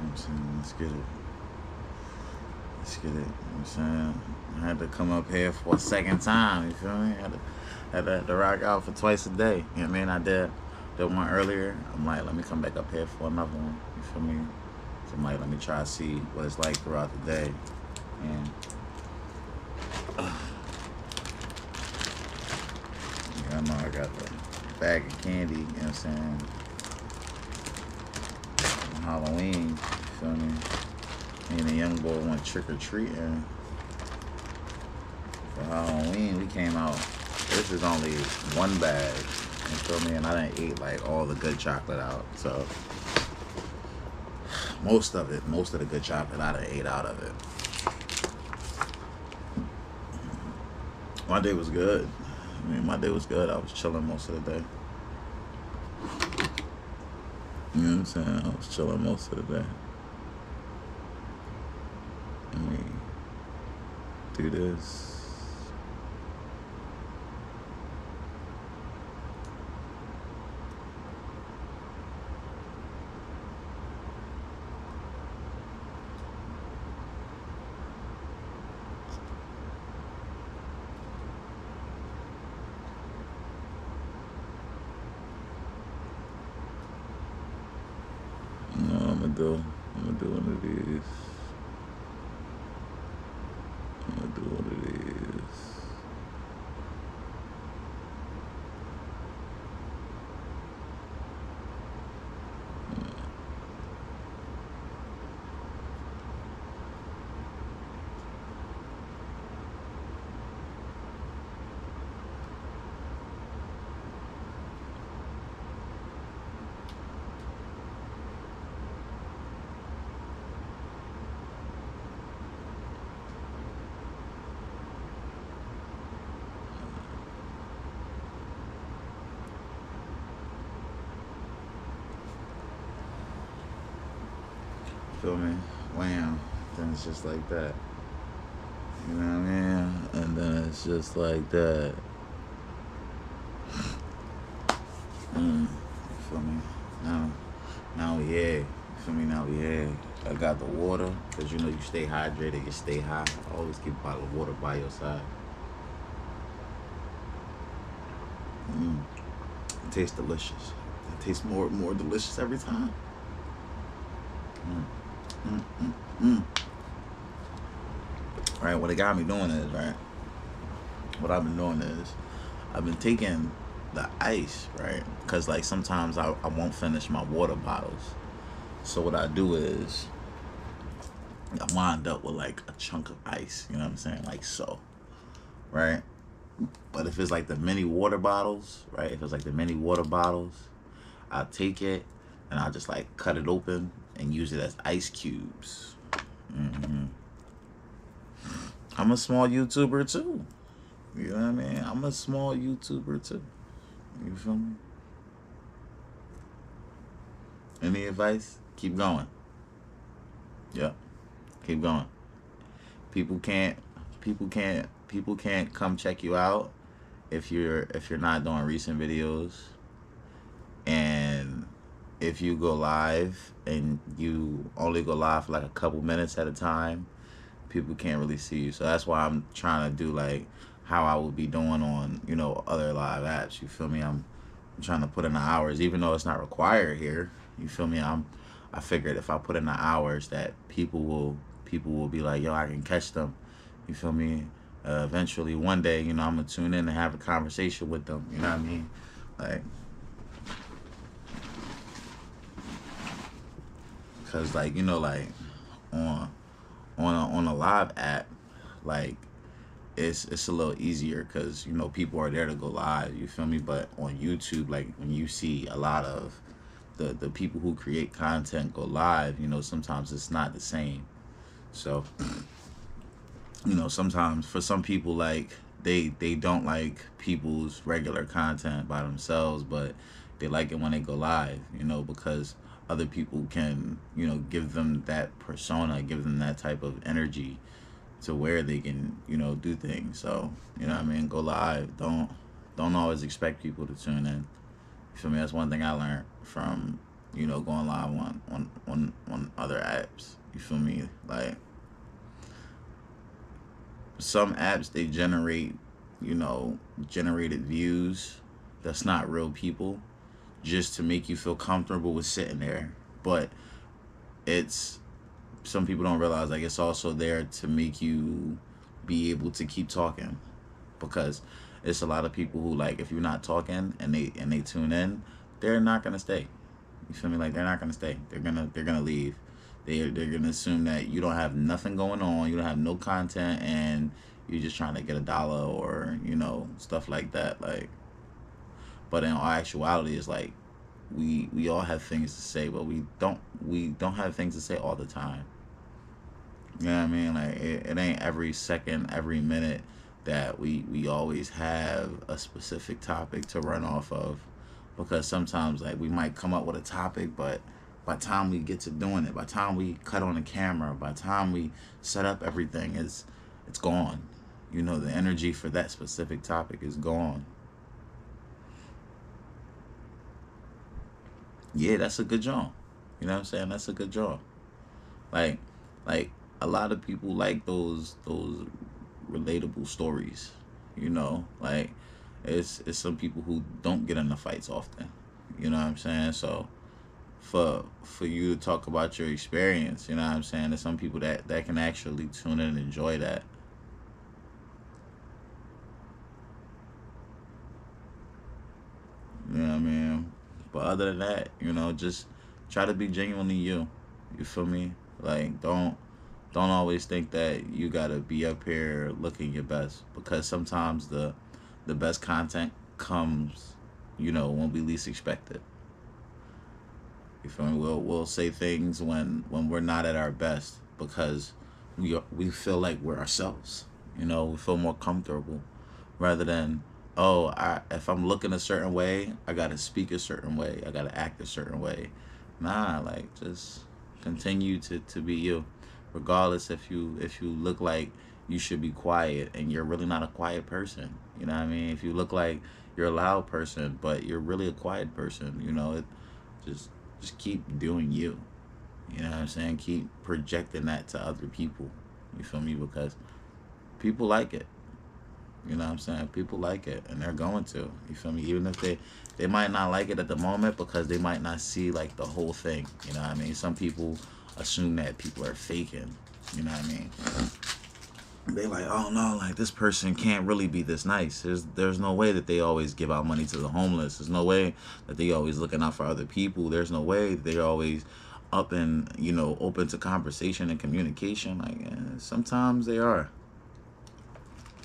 I'm saying? Let's get it. Let's get it. You know what I'm saying? I had to come up here for a second time, you feel me? Had to rock out for twice a day. You know what I mean? I did one earlier. I'm like, let me come back up here for another one. You feel me? So I'm like, let me try to see what it's like throughout the day. And yeah, I know I got the bag of candy, you know what I'm saying? On Halloween, you feel me? Me and the young boy went trick or treating for Halloween. We came out. This is only one bag, you feel me? And I didn't eat like all the good chocolate out. So most of the good chocolate I done ate out of it. My day was good. I mean, my day was good. I was chilling most of the day. You know what I'm saying? I was chilling most of the day. Let me do this. No, I'm gonna do one of these. I'm gonna do one of these. Feel me? Wham. Then it's just like that. You know what I mean? And then it's just like that. You feel me? Now we here. You feel me? Now we here. I got the water, because you know you stay hydrated, you stay high. Always keep a bottle of water by your side. It tastes delicious. It tastes more delicious every time. Mm, mm, mm. Right, what it got me doing is, right, what I've been doing is, I've been taking the ice, right, because like sometimes I won't finish my water bottles. So what I do is, I wind up with like a chunk of ice, you know what I'm saying, like so, right? But if it's like the mini water bottles, right, if it's like the mini water bottles, I'll take it and I'll just like cut it open and use it as ice cubes. hmm I'm a small YouTuber too. You know what I mean? I'm a small YouTuber too. You feel me? Any advice? Keep going. Yep. Keep going. People can't people can't come check you out if you're not doing recent videos. And if you go live and you only go live for like a couple minutes at a time, people can't really see you. So that's why I'm trying to do like how I would be doing on, other live apps. You feel me? I'm trying to put in the hours, even though it's not required here. You feel me? I figured if I put in the hours that people will be like, yo, I can catch them. You feel me? Eventually, one day, I'm gonna tune in and have a conversation with them. You know what I mean? Like, cause like like on on a live app, like it's a little easier because people are there to go live. You feel me? But on YouTube, like when you see a lot of the people who create content go live, sometimes it's not the same. So sometimes for some people, like they don't like people's regular content by themselves, but they like it when they go live, because other people can, give them that persona, give them that type of energy to where they can, do things. So, go live. Don't always expect people to tune in. You feel me? That's one thing I learned from, going live on other apps. You feel me? Like, some apps, they generate, generated views that's not real people, just to make you feel comfortable with sitting there. But it's, some people don't realize, like, it's also there to make you be able to keep talking, because it's a lot of people who, like, if you're not talking and they tune in, they're not gonna stay. You feel me? Like, they're not gonna stay. They're gonna leave. They're gonna assume that you don't have nothing going on, you don't have no content, and you're just trying to get a dollar, or stuff like that. Like, but in all actuality, it's like, we all have things to say, but we don't have things to say all the time. You know what I mean? Like, it ain't every second, every minute that we always have a specific topic to run off of, because sometimes, like, we might come up with a topic, but by the time we get to doing it, by the time we cut on the camera, by the time we set up everything, it's gone. The energy for that specific topic is gone. Yeah, that's a good job. You know what I'm saying? That's a good job. Like, like a lot of people like those relatable stories. Like, it's some people who don't get into fights often. You know what I'm saying? So for you to talk about your experience, you know what I'm saying, there's some people that can actually tune in and enjoy that. You know what I mean? But other than that, just try to be genuinely you. You feel me? Like, don't always think that you gotta be up here looking your best, because sometimes the best content comes, when we least expect it. You feel me? We'll say things when we're not at our best, because we feel like we're ourselves. We feel more comfortable, rather than, oh, if I'm looking a certain way, I gotta speak a certain way, I gotta act a certain way. Nah, like, just continue to be you, regardless if you look like you should be quiet and you're really not a quiet person. You know what I mean? If you look like you're a loud person but you're really a quiet person, just just keep doing you. You know what I'm saying? Keep projecting that to other people. You feel me? Because people like it. You know what I'm saying? People like it, and they're going to. You feel me? Even if they might not like it at the moment, because they might not see, like, the whole thing. You know what I mean? Some people assume that people are faking. You know what I mean? They like, oh no, like, this person can't really be this nice. There's no way that they always give out money to the homeless. There's no way that they always looking out for other people. There's no way that they're always up and, open to conversation and communication. Like, sometimes they are.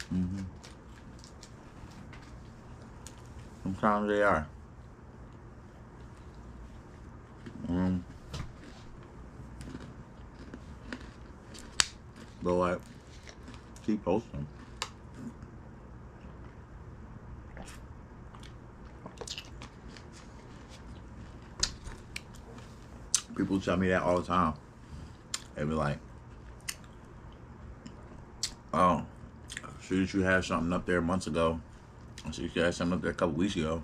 hmm Sometimes they are. Mm. But, like, keep posting. People tell me that all the time. They be like, oh, shouldn't you have something up there months ago? Shouldn't you have something up there a couple weeks ago?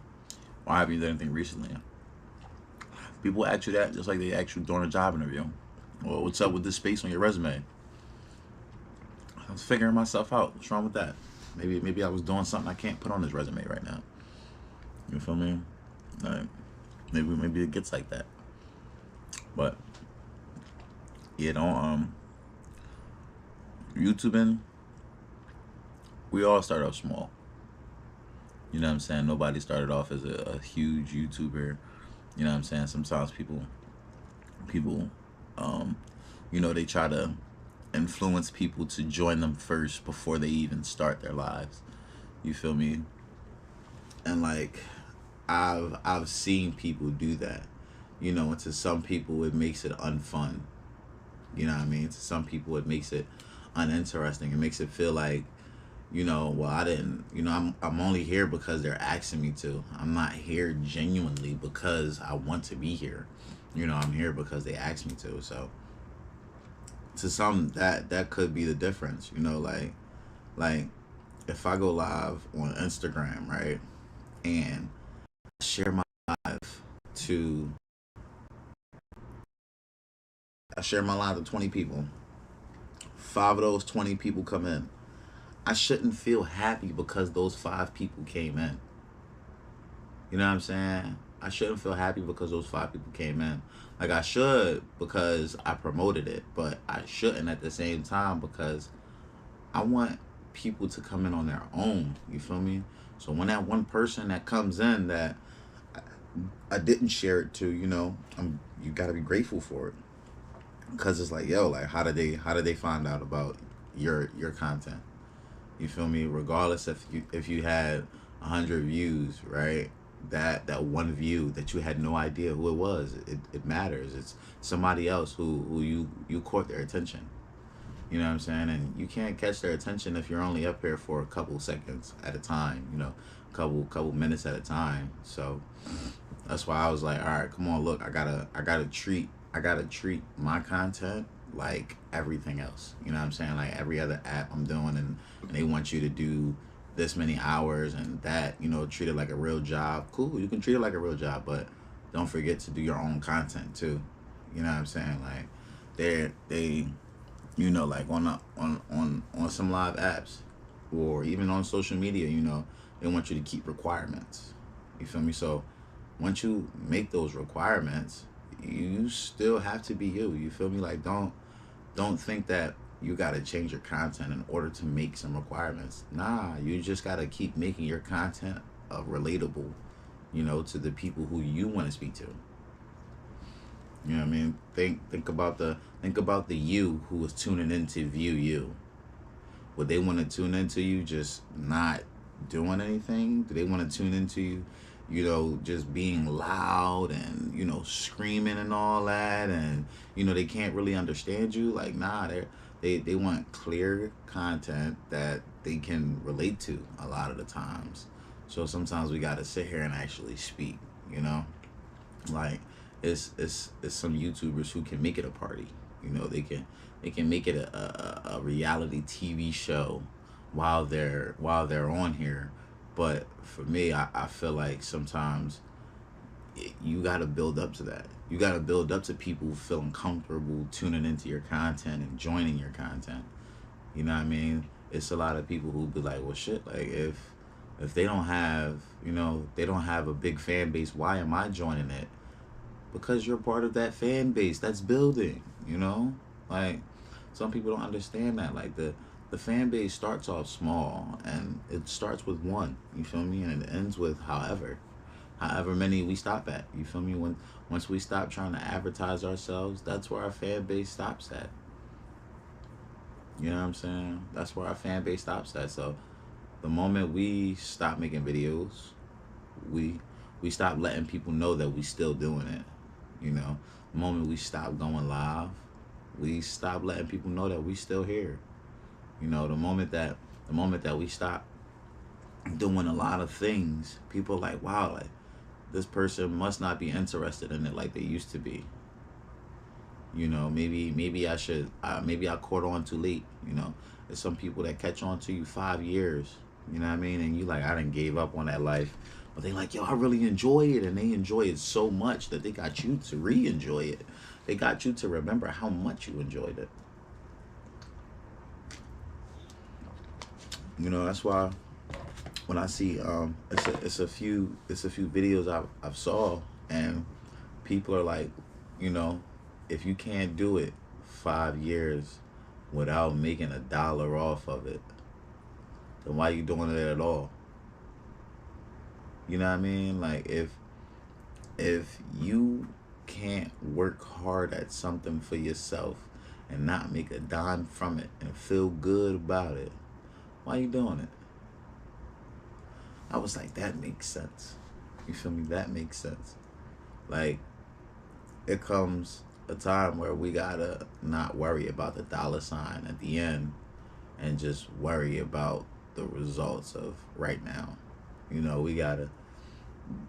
Why haven't you done anything recently? People ask you that just like they ask you during a job interview. Well, what's up with this space on your resume? I was figuring myself out. What's wrong with that? Maybe I was doing something I can't put on this resume right now. You feel me? Like, maybe it gets like that. But don't YouTubing. We all start off small. You know what I'm saying? Nobody started off as a huge YouTuber. You know what I'm saying? Sometimes people, um, they try to influence people to join them first before they even start their lives. You feel me? And, like, I've seen people do that. And to some people it makes it unfun. You know what I mean? To some people it makes it uninteresting. It makes it feel like, well, I didn't, I'm only here because they're asking me to. I'm not here genuinely because I want to be here. I'm here because they asked me to. So to some, that could be the difference. Like, if I go live on Instagram, right, and share my to I share my live to 20 people. 5 of those 20 people come in. I shouldn't feel happy because those 5 people came in. You know what I'm saying? I shouldn't feel happy because those 5 people came in. Like I should because I promoted it, but I shouldn't at the same time because I want people to come in on their own. You feel me? So when that one person that comes in that I didn't share it to, you gotta be grateful for it. Cause it's like, yo, like how did they find out about your content? You feel me? Regardless if you had 100 views, right? That one view that you had no idea who it was, it matters. It's somebody else who you caught their attention. You know what I'm saying? And you can't catch their attention if you're only up here for a couple seconds at a time, couple minutes at a time. So that's why I was like, all right, come on, look, I gotta treat my content like everything else. You know what I'm saying? Like every other app I'm doing, and they want you to do this many hours and that, treat it like a real job. Cool, you can treat it like a real job, but don't forget to do your own content too. You know what I'm saying? Like they like on some live apps or even on social media, they want you to keep requirements. You feel me? So once you make those requirements, you still have to be you. You feel me? Like don't think that you gotta change your content in order to make some requirements. Nah, you just gotta keep making your content relatable, to the people who you want to speak to. You know what I mean? Think about the you who was tuning in to view you. Would they want to tune into you just not doing anything? Do they want to tune into you, just being loud and, screaming and all that, and, they can't really understand you? Like, nah, they want clear content that they can relate to a lot of the times. So sometimes we got to sit here and actually speak, like it's some YouTubers who can make it a party. They can make it a reality TV show while they're on here. But for me, I feel like sometimes you got to build up to that. You got to build up to people feeling comfortable tuning into your content and joining your content. You know what I mean? It's a lot of people who be like, well, shit, like if they don't have, they don't have a big fan base, why am I joining it? Because you're part of that fan base that's building, like some people don't understand that. Like the fan base starts off small and it starts with one, you feel me, and it ends with however many we stop at, you feel me. Once we stop trying to advertise ourselves, that's where our fan base stops at. You know what I'm saying? That's where our fan base stops at. So the moment we stop making videos, we stop letting people know that we still doing it. The moment we stop going live, we stop letting people know that we still here. The moment that we stop doing a lot of things, people are like, wow, like this person must not be interested in it like they used to be. Maybe I caught on too late. There's some people that catch on to you 5 years. You know what I mean? And you like, I done gave up on that life. But they like, yo, I really enjoy it. And they enjoy it so much that they got you to re-enjoy it. They got you to remember how much you enjoyed it. That's why when I see it's a few videos I've saw, and people are like, if you can't do it 5 years without making $1 off of it, then why are you doing it at all? You know what I mean? Like if you can't work hard at something for yourself and not make a dime from it and feel good about it, why are you doing it? I was like, that makes sense. You feel me? That makes sense. Like, it comes a time where we gotta not worry about the $ at the end and just worry about the results of right now. We gotta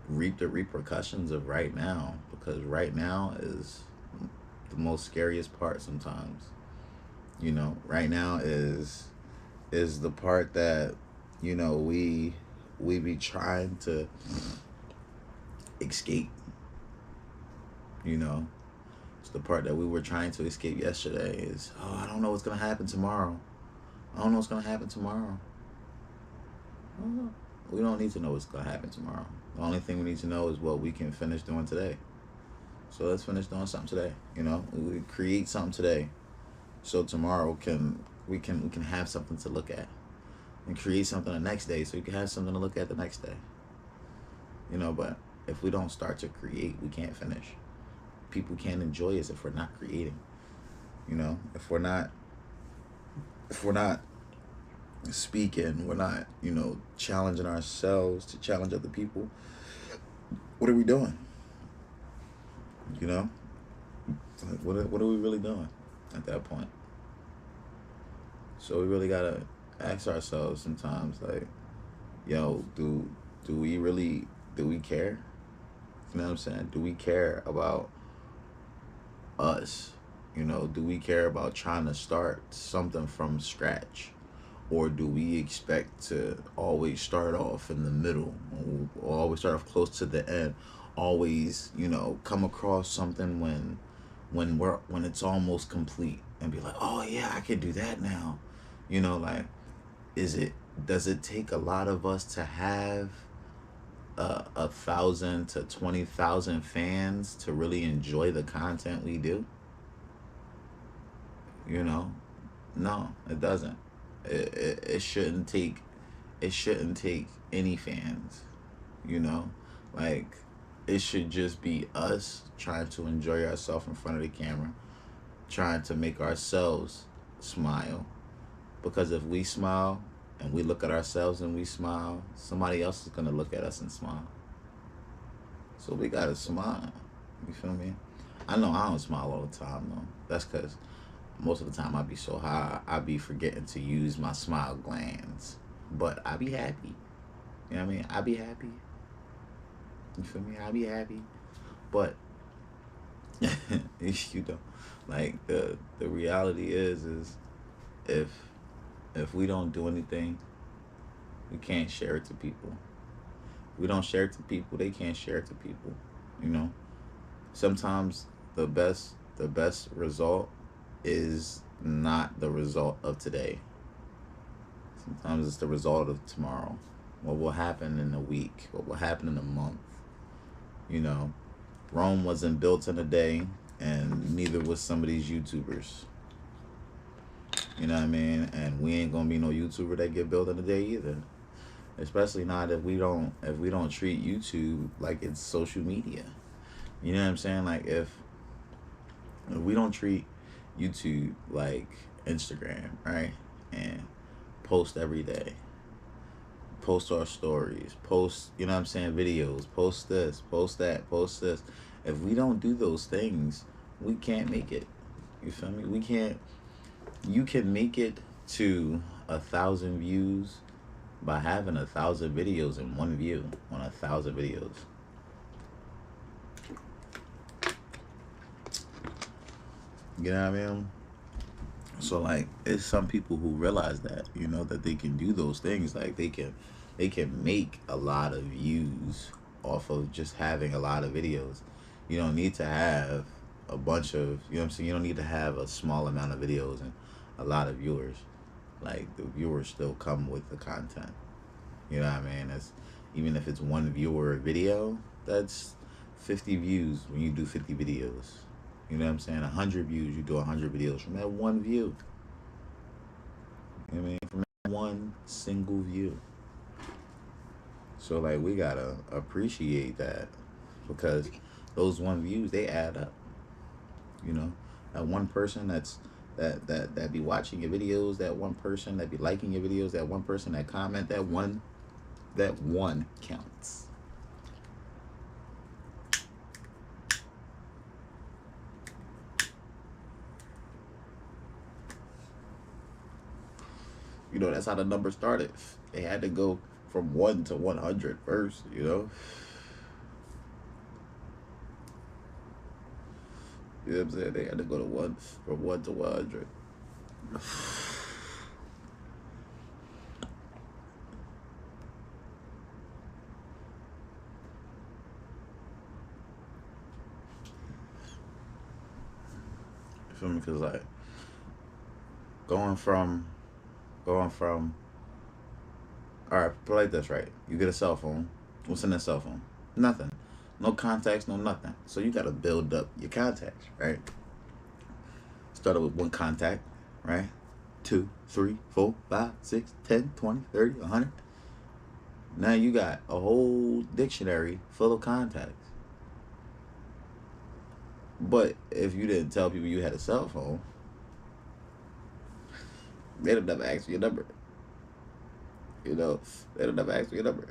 reap the repercussions of right now, because right now is the most scariest part sometimes. Right now is the part that we be trying to escape. You know, it's the part that we were trying to escape yesterday. Is, oh, I don't know what's gonna happen tomorrow. I don't know what's gonna happen tomorrow. Oh, we don't need to know what's gonna happen tomorrow. The only thing we need to know is what we can finish doing today. So let's finish doing something today. You know, we create something today, so tomorrow we can have something to look at, and create something the next day, so you can have something to look at the next day. You know, but if we don't start to create, we can't finish. People can't enjoy us if we're not creating. You know, if we're not speaking, we're not, challenging ourselves to challenge other people. What are we doing? You know, like, what are we really doing at that point? So we really gotta ask ourselves sometimes, like, yo, do we care? You know what I'm saying? Do we care about us? You know, do we care about trying to start something from scratch? Or do we expect to always start off in the middle, or always start off close to the end? Always, come across something when it's almost complete and be like, oh yeah, I can do that now. Like, is it does it take a lot of us to have 1,000 to 20,000 fans to really enjoy the content we do? You know, no, it doesn't. It shouldn't take any fans. You know, like, it should just be us trying to enjoy ourselves in front of the camera, trying to make ourselves smile. Because if we smile and we look at ourselves and we smile, somebody else is gonna look at us and smile. So we gotta smile. You feel me? I know I don't smile all the time though. That's because most of the time I be so high, I be forgetting to use my smile glands. But I be happy. You know what I mean? I be happy. You feel me? I be happy. But you know, like, the reality is if if we don't do anything, we can't share it to people. If we don't share it to people, they can't share it to people. You know? Sometimes the best result is not the result of today. Sometimes it's the result of tomorrow. What will happen in a week? What will happen in a month? You know, Rome wasn't built in a day, and neither was some of these YouTubers. You know what I mean? And we ain't gonna be no YouTuber that get built in a day either. Especially not if we don't treat YouTube like it's social media. You know what I'm saying? Like, if we don't treat YouTube like Instagram, right? And post every day, post our stories, post, you know what I'm saying, videos, post this, post that, post this. If we don't do those things, we can't make it. You feel me? We can't. You can make it to 1,000 views by having 1,000 videos in one view on 1,000 videos. You know what I mean? So, like, it's some people who realize that, that they can do those things. Like, they can make a lot of views off of just having a lot of videos. You don't need to have a bunch of, you know what I'm saying? You don't need to have a small amount of videos and a lot of viewers. Like, the viewers still come with the content. You know what I mean? That's, even if it's one viewer a video, that's 50 views when you do 50 videos. You know what I'm saying? 100 views, you do 100 videos from that one view. You know what I mean? From that one single view. So, like, we gotta appreciate that, because those one views, they add up. You know, that one person that be watching your videos, that one person that be liking your videos, that one person that comment, that one counts. That's how the number started. They had to go from 1 to 100 first. You know what I'm saying? They had to go to from 1 to 100. feel me? Cause like going from going from all right, put it like this, right? You get a cell phone. What's in that cell phone? Nothing. No contacts, no nothing. So you gotta build up your contacts, right? Started with one contact, right? 2, 3, 4, 5, 6, 10, 20, 30, 100. Now you got a whole dictionary full of contacts. But if you didn't tell people you had a cell phone, they'd have never asked for your number. You know, they'd have never asked for your number.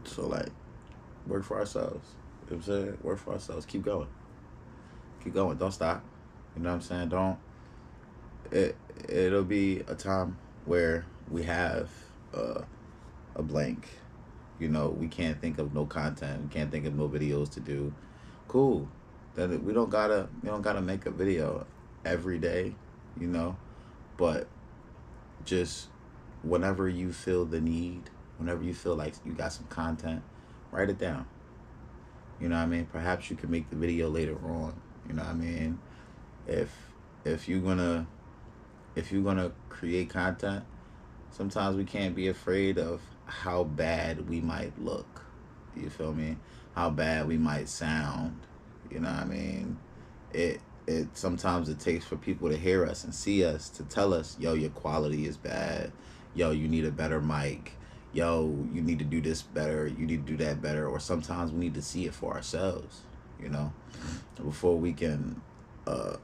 So like, work for ourselves. You know what I'm saying? Work for ourselves. Keep going. Keep going. Don't stop. You know what I'm saying? Don't. It'll be a time where we have a blank. You know, we can't think of no content. We can't think of no videos to do. Cool. Then we don't gotta make a video every day. You know, but just whenever you feel the need, whenever you feel like you got some content, write it down. You know what I mean? Perhaps you can make the video later on. You know what I mean? If if you're gonna if you're gonna create content, sometimes we can't be afraid of how bad we might look. You feel me? How bad we might sound. You know what I mean? It sometimes it takes for people to hear us and see us to tell us, yo, your quality is bad. Yo, you need a better mic. Yo, you need to do this better. You need to do that better. Or sometimes we need to see it for ourselves, you know, before we can uh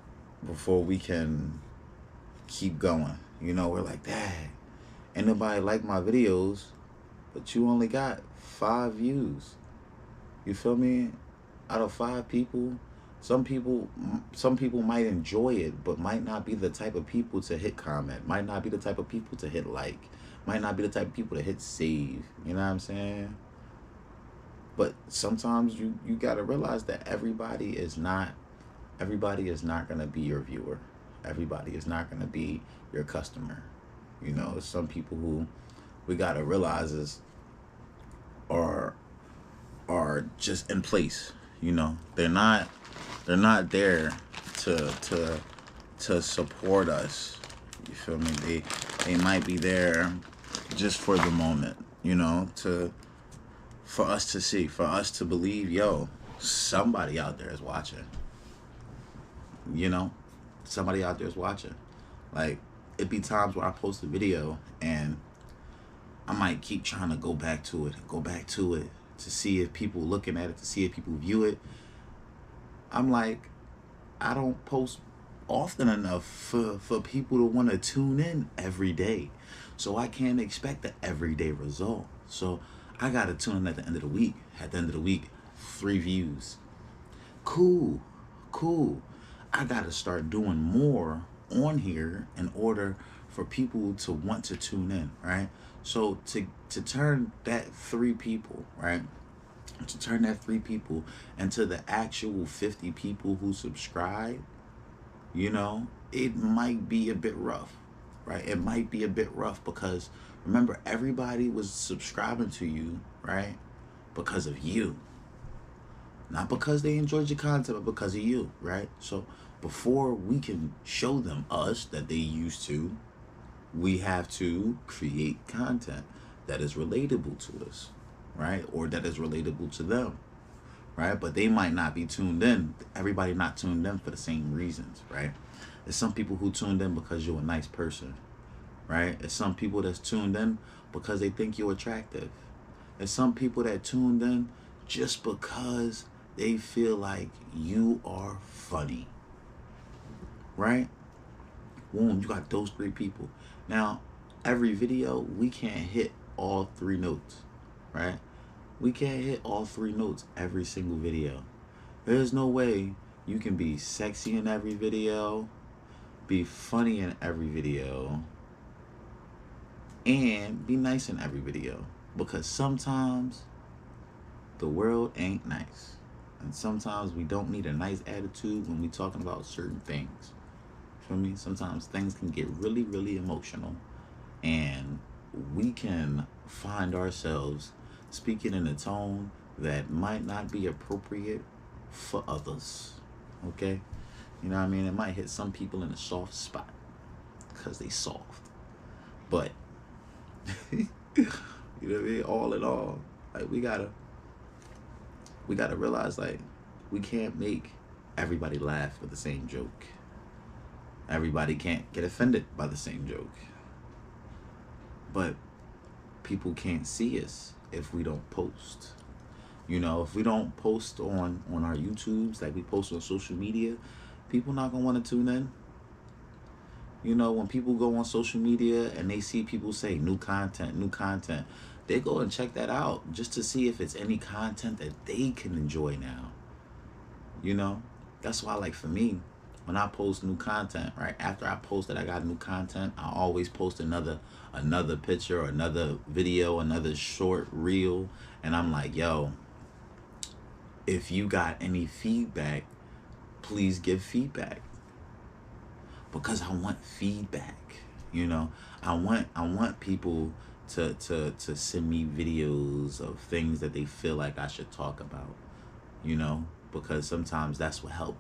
before we can keep going. You know, we're like, dang, ain't nobody like my videos, but you only got 5 views. You feel me? Out of 5 people, some people might enjoy it, but might not be the type of people to hit comment, might not be the type of people to hit like, might not be the type of people to hit save. You know what I'm saying? But sometimes you gotta realize that everybody is not gonna be your viewer. Everybody is not gonna be your customer. You know, some people who we gotta realize are are just in place. You know, they're not there to support us. You feel me? They might be there just for the moment. You know, to for us to see, for us to believe, yo, somebody out there is watching. You know, somebody out there is watching. Like, it be times where I post a video and I might keep trying to go back to it and go back to it to see if people looking at it, to see if people view it. I'm like, I don't post often enough for people to want to tune in every day. So I can't expect the everyday result. So I got to tune in at the end of the week. At the end of the week, 3 views. Cool, cool. I got to start doing more on here in order for people to want to tune in, right? So to turn that 3 people, right? To turn that 3 people into the actual 50 people who subscribe, you know, it might be a bit rough, right? It might be a bit rough because remember, everybody was subscribing to you, right? Because of you. Not because they enjoyed your content, but because of you, right? So before we can show them us that they used to, we have to create content that is relatable to us, right? Or that is relatable to them, right? But they might not be tuned in. Everybody not tuned in for the same reasons, right? There's some people who tuned in because you're a nice person, right? There's some people that's tuned in because they think you're attractive. There's some people that tuned in just because they feel like you are funny, right? Boom, you got those 3 people. Now, every video, we can't hit all 3 notes, right? We can't hit all 3 notes every single video. There's no way you can be sexy in every video, be funny in every video, and be nice in every video. Because sometimes the world ain't nice. And sometimes we don't need a nice attitude when we talking about certain things. Feel me? Sometimes things can get really, really emotional. And we can find ourselves speaking in a tone that might not be appropriate for others. Okay? You know what I mean? It might hit some people in a soft spot because they soft. But you know what I mean? All in all, like we gotta realize like we can't make everybody laugh with the same joke. Everybody can't get offended by the same joke. But people can't see us if we don't post. You know, if we don't post on our YouTubes, like we post on social media, people not gonna want to tune in. You know, when people go on social media and they see people say new content, they go and check that out just to see if it's any content that they can enjoy now. You know, that's why, like, for me, when I post new content, right after I post that I got new content, I always post another picture or another video, another short reel, and I'm like, yo, if you got any feedback, please give feedback, because I want feedback. You know, I want people to send me videos of things that they feel like I should talk about. You know, because sometimes that's what help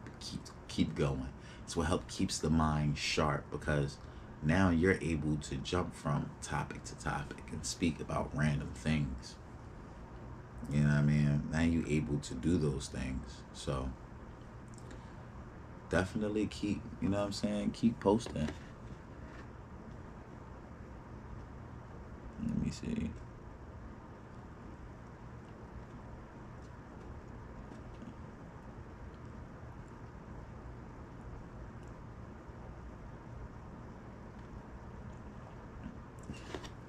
keep going. It's what help keeps the mind sharp, because now you're able to jump from topic to topic and speak about random things. You know what I mean? Now you're able to do those things. So definitely keep, you know what I'm saying, keep posting. Let me see.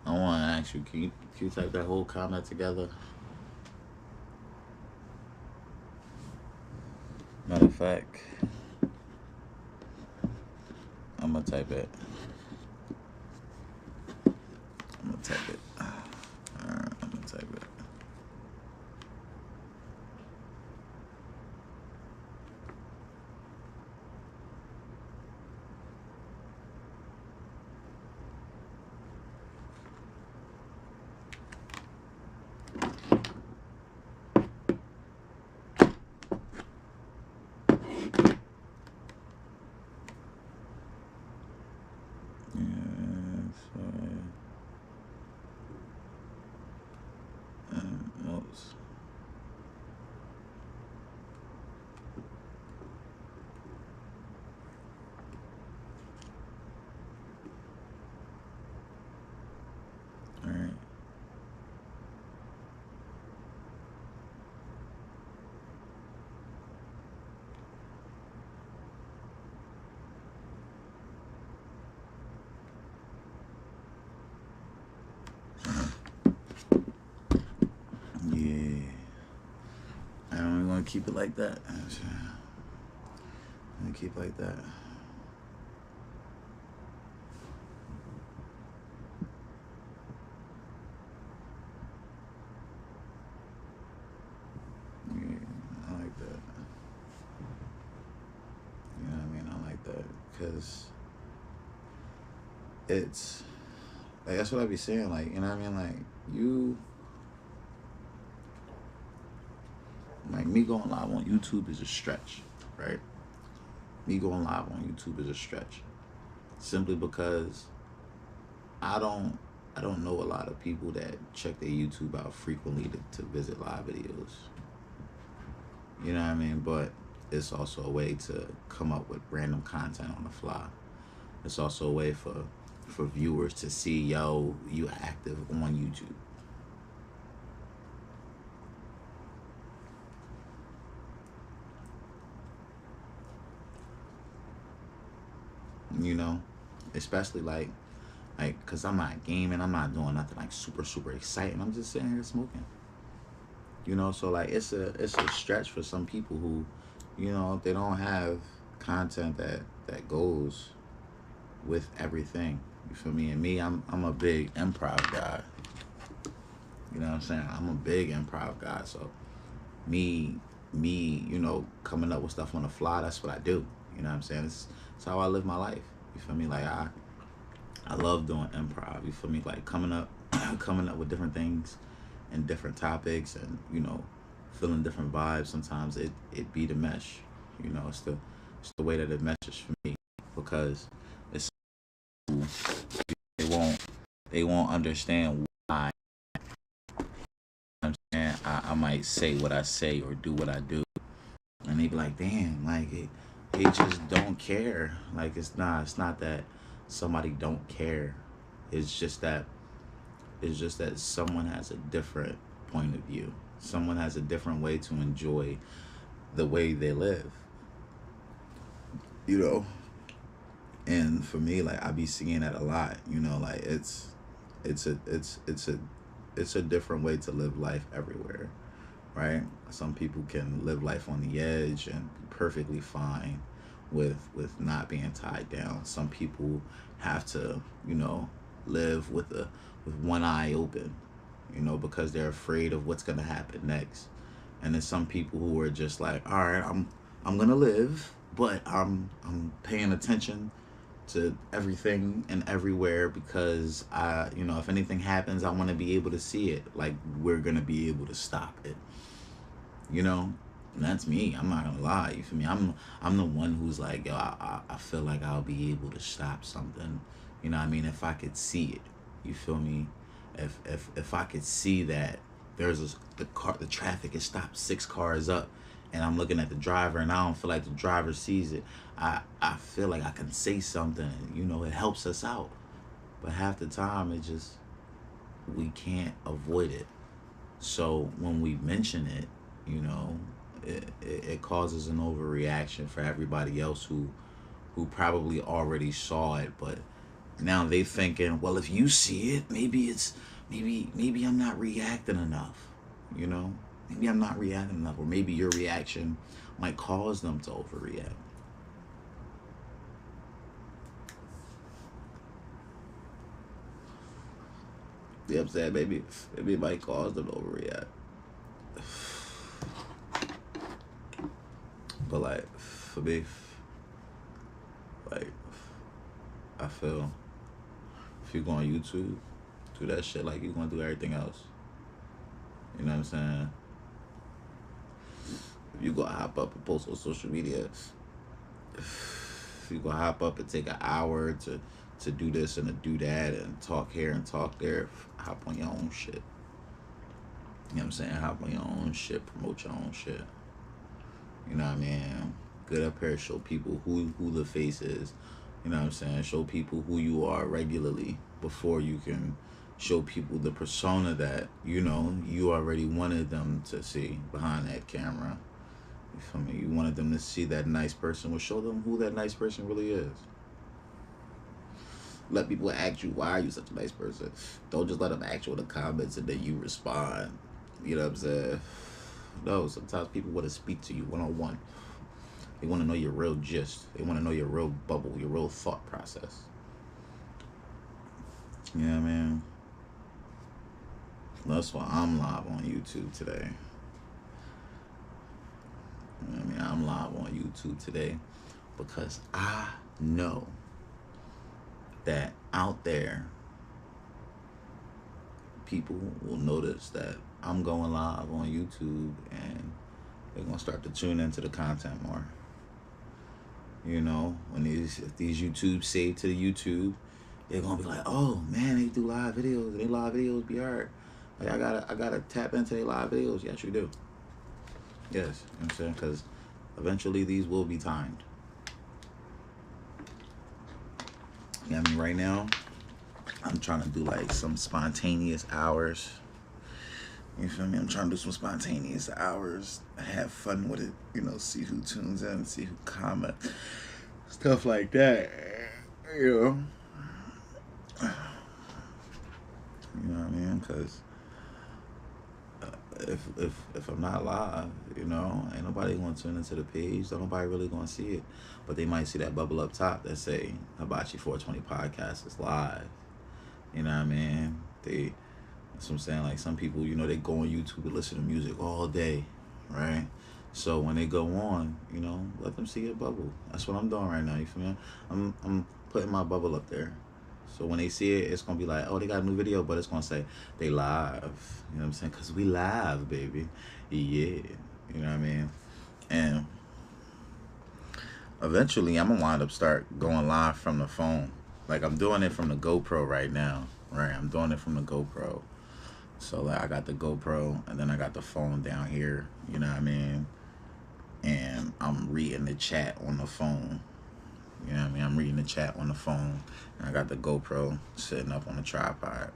I want to ask you, can you type that whole comment together? Matter of fact, I'm going to type it. I'm going to type it. Alright, I'm going to type it. Notes. All right. Yeah. I'm going to keep it like that. I'm going to keep it like that. Yeah, I like that. You know what I mean? I like that because it's like, that's what I be saying. Like, you know what I mean? Like, like, me going live on YouTube is a stretch, right? Me going live on YouTube is a stretch, simply because I don't know a lot of people that check their YouTube out frequently to visit live videos. You know what I mean? But it's also a way to come up with random content on the fly. It's also a way for viewers to see, yo, you active on YouTube. You know, especially like, cause I'm not gaming, I'm not doing nothing like super exciting. I'm just sitting here smoking. You know, so like it's a stretch for some people who, you know, they don't have content that goes with everything. You feel me? And me, I'm a big improv guy. You know what I'm saying? I'm a big improv guy. So me, you know, coming up with stuff on the fly, that's what I do. You know what I'm saying? It's how I live my life. You feel me? Like I love doing improv. You feel me? Like coming up with different things and different topics, and, you know, feeling different vibes. Sometimes it be the mesh. It's the way that it meshes for me, because it's they won't they won't understand why I'm saying I might say what I say or do what I do, and they be like, damn, like they just don't care. Like it's not that somebody don't care. It's just that someone has a different point of view. Someone has a different way to enjoy the way they live. You know, and for me, like I be seeing that a lot. Like it's a different way to live life everywhere, right? Some people can live life on the edge and be perfectly fine with not being tied down. Some people have to, live with one eye open, because they're afraid of what's gonna happen next. And there's some people who are just like, all right, I'm gonna live, but I'm paying attention to everything and everywhere, because if anything happens, I want to be able to see it. Like we're gonna be able to stop it. You know, and that's me. I'm not gonna lie. You feel me? I'm the one who's like, yo, I feel like I'll be able to stop something. You know what I mean? If I could see it. You feel me? If I could see that the traffic is stopped 6 cars up, and I'm looking at the driver and I don't feel like the driver sees it, I feel like I can say something, and it helps us out. But half the time we can't avoid it. So when we mention it, it causes an overreaction for everybody else who probably already saw it, but now they thinking, well, if you see it, maybe I'm not reacting enough. Maybe I'm not reacting enough, or maybe your reaction might cause them to overreact. You know what I'm saying? Maybe it might cause them to overreact. But like for me, like I feel if you go on YouTube, do that shit like you're gonna do everything else. You know what I'm saying? If you gonna hop up and post on social media, if you gonna hop up and take an hour to do this and to do that and talk here and talk there, hop on your own shit. You know what I'm saying? Hop on your own shit, promote your own shit. You know what I mean? Get up here, show people who the face is. You know what I'm saying? Show people who you are regularly before you can show people the persona that, you already wanted them to see behind that camera. You feel me? You wanted them to see that nice person. Well, show them who that nice person really is. Let people ask you, why are you such a nice person? Don't just let them ask you in the comments and then you respond. You know what I'm saying? No, sometimes people want to speak to you one-on-one. They want to know your real gist. They want to know your real bubble, your real thought process. You know what I mean? That's why I'm live on YouTube today. You know what I mean? I'm live on YouTube today because I know that out there, people will notice that I'm going live on YouTube, and they're gonna start to tune into the content more. When if these YouTube save to the YouTube, they're gonna be like, oh man, they do live videos, and they live videos be hard. Like I gotta tap into their live videos. Yes, you do. Yes, you know what I'm saying? Because eventually these will be timed. You know what I mean? Right now, I'm trying to do like some spontaneous hours. You feel me? I'm trying to do some spontaneous hours, have fun with it, see who tunes in, see who comment, stuff like that. You know what I mean? Because if I'm not live, ain't nobody gonna tune into the page. Don't nobody really gonna see it, but they might see that bubble up top that say Hibachi 420 podcast is live. You know what I mean? That's what I'm saying. Like some people, they go on YouTube to listen to music all day, right? So when they go on, let them see your bubble. That's what I'm doing right now. You feel me? I'm putting my bubble up there. So when they see it, it's gonna be like, oh, they got a new video, but it's gonna say they live. You know what I'm saying? Cause we live, baby. Yeah. You know what I mean? And eventually, I'm gonna wind up start going live from the phone. Like I'm doing it from the GoPro right now. Right? I'm doing it from the GoPro. So like I got the GoPro, and then I got the phone down here. You know what I mean? And I'm reading the chat on the phone. You know what I mean? I'm reading the chat on the phone, and I got the GoPro sitting up on the tripod.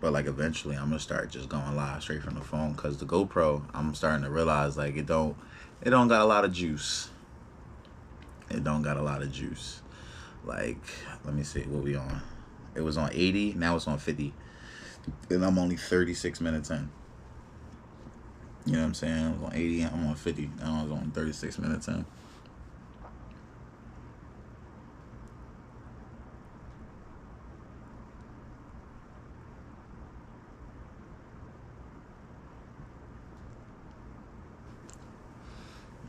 But like eventually, I'm gonna start just going live straight from the phone, cause the GoPro, I'm starting to realize like it don't got a lot of juice. It don't got a lot of juice. Like, let me see, what we on? It was on 80, now it's on 50, and I'm only 36 minutes in. You know what I'm saying? I was on 80, I'm on 50, now I was on 36 minutes in.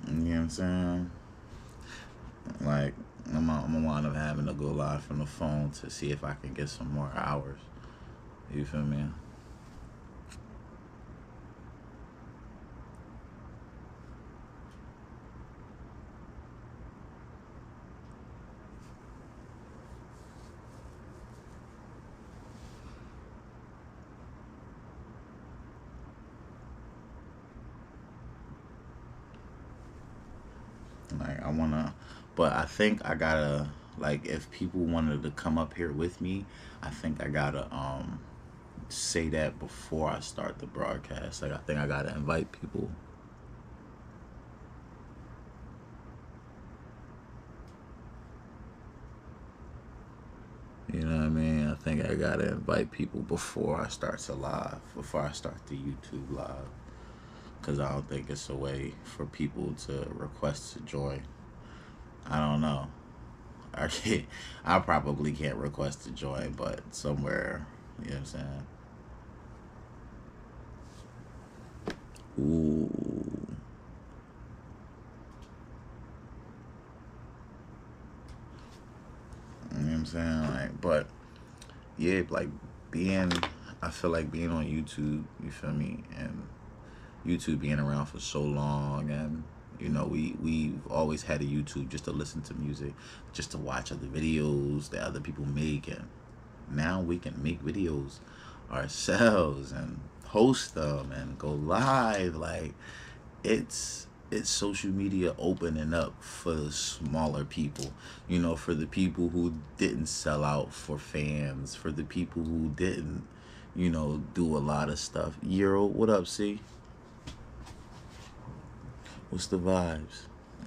You know what I'm saying? Like, I'm gonna wind up having to go live from the phone to see if I can get some more hours. You feel me? Like, I wanna, but I think I gotta, like, if people wanted to come up here with me, I think I gotta, say that before I start the broadcast. Like, I think I gotta invite people. You know what I mean? I think I gotta invite people before I start to live, before I start the YouTube live. Because I don't think it's a way for people to request to join. I don't know. I can't, I probably can't request to join, but somewhere, you know what I'm saying? Ooh. You know what I'm saying? Like, but yeah, like being, I feel like being on YouTube, you feel me? And YouTube being around for so long, and you know we've always had a YouTube just to listen to music, just to watch other videos that other people make, and now we can make videos ourselves and host them and go live. Like it's social media opening up for the smaller people, you know, for the people who didn't sell out for fans, for the people who didn't, you know, do a lot of stuff. Euro, what up, C? What's the vibes? You know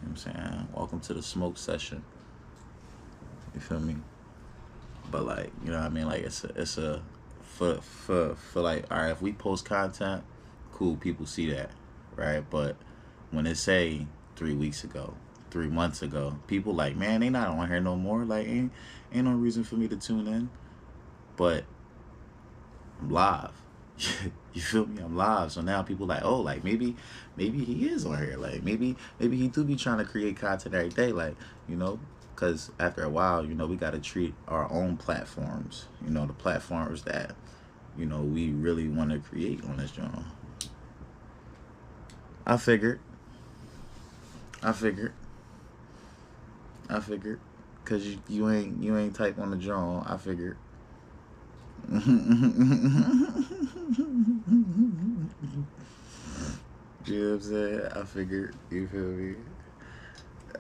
what I'm saying? Welcome to the smoke session. You feel me? But like, you know what I mean? Like it's a for like, all right, if we post content, cool, people see that, right? But when it say 3 weeks ago, 3 months ago, people like, man, they not on here no more. Like ain't no reason for me to tune in. But I'm live. You feel me? I'm live. So now people like, oh, like maybe he is on here. Like maybe he do be trying to create content every day. Like, you know, because after a while, you know, we got to treat our own platforms. You know, the platforms that, you know, we really want to create on this channel. I figured. I figured. I figured. Cause you ain't type on the drawing. I figured. You know what I'm saying? I figured. You feel me?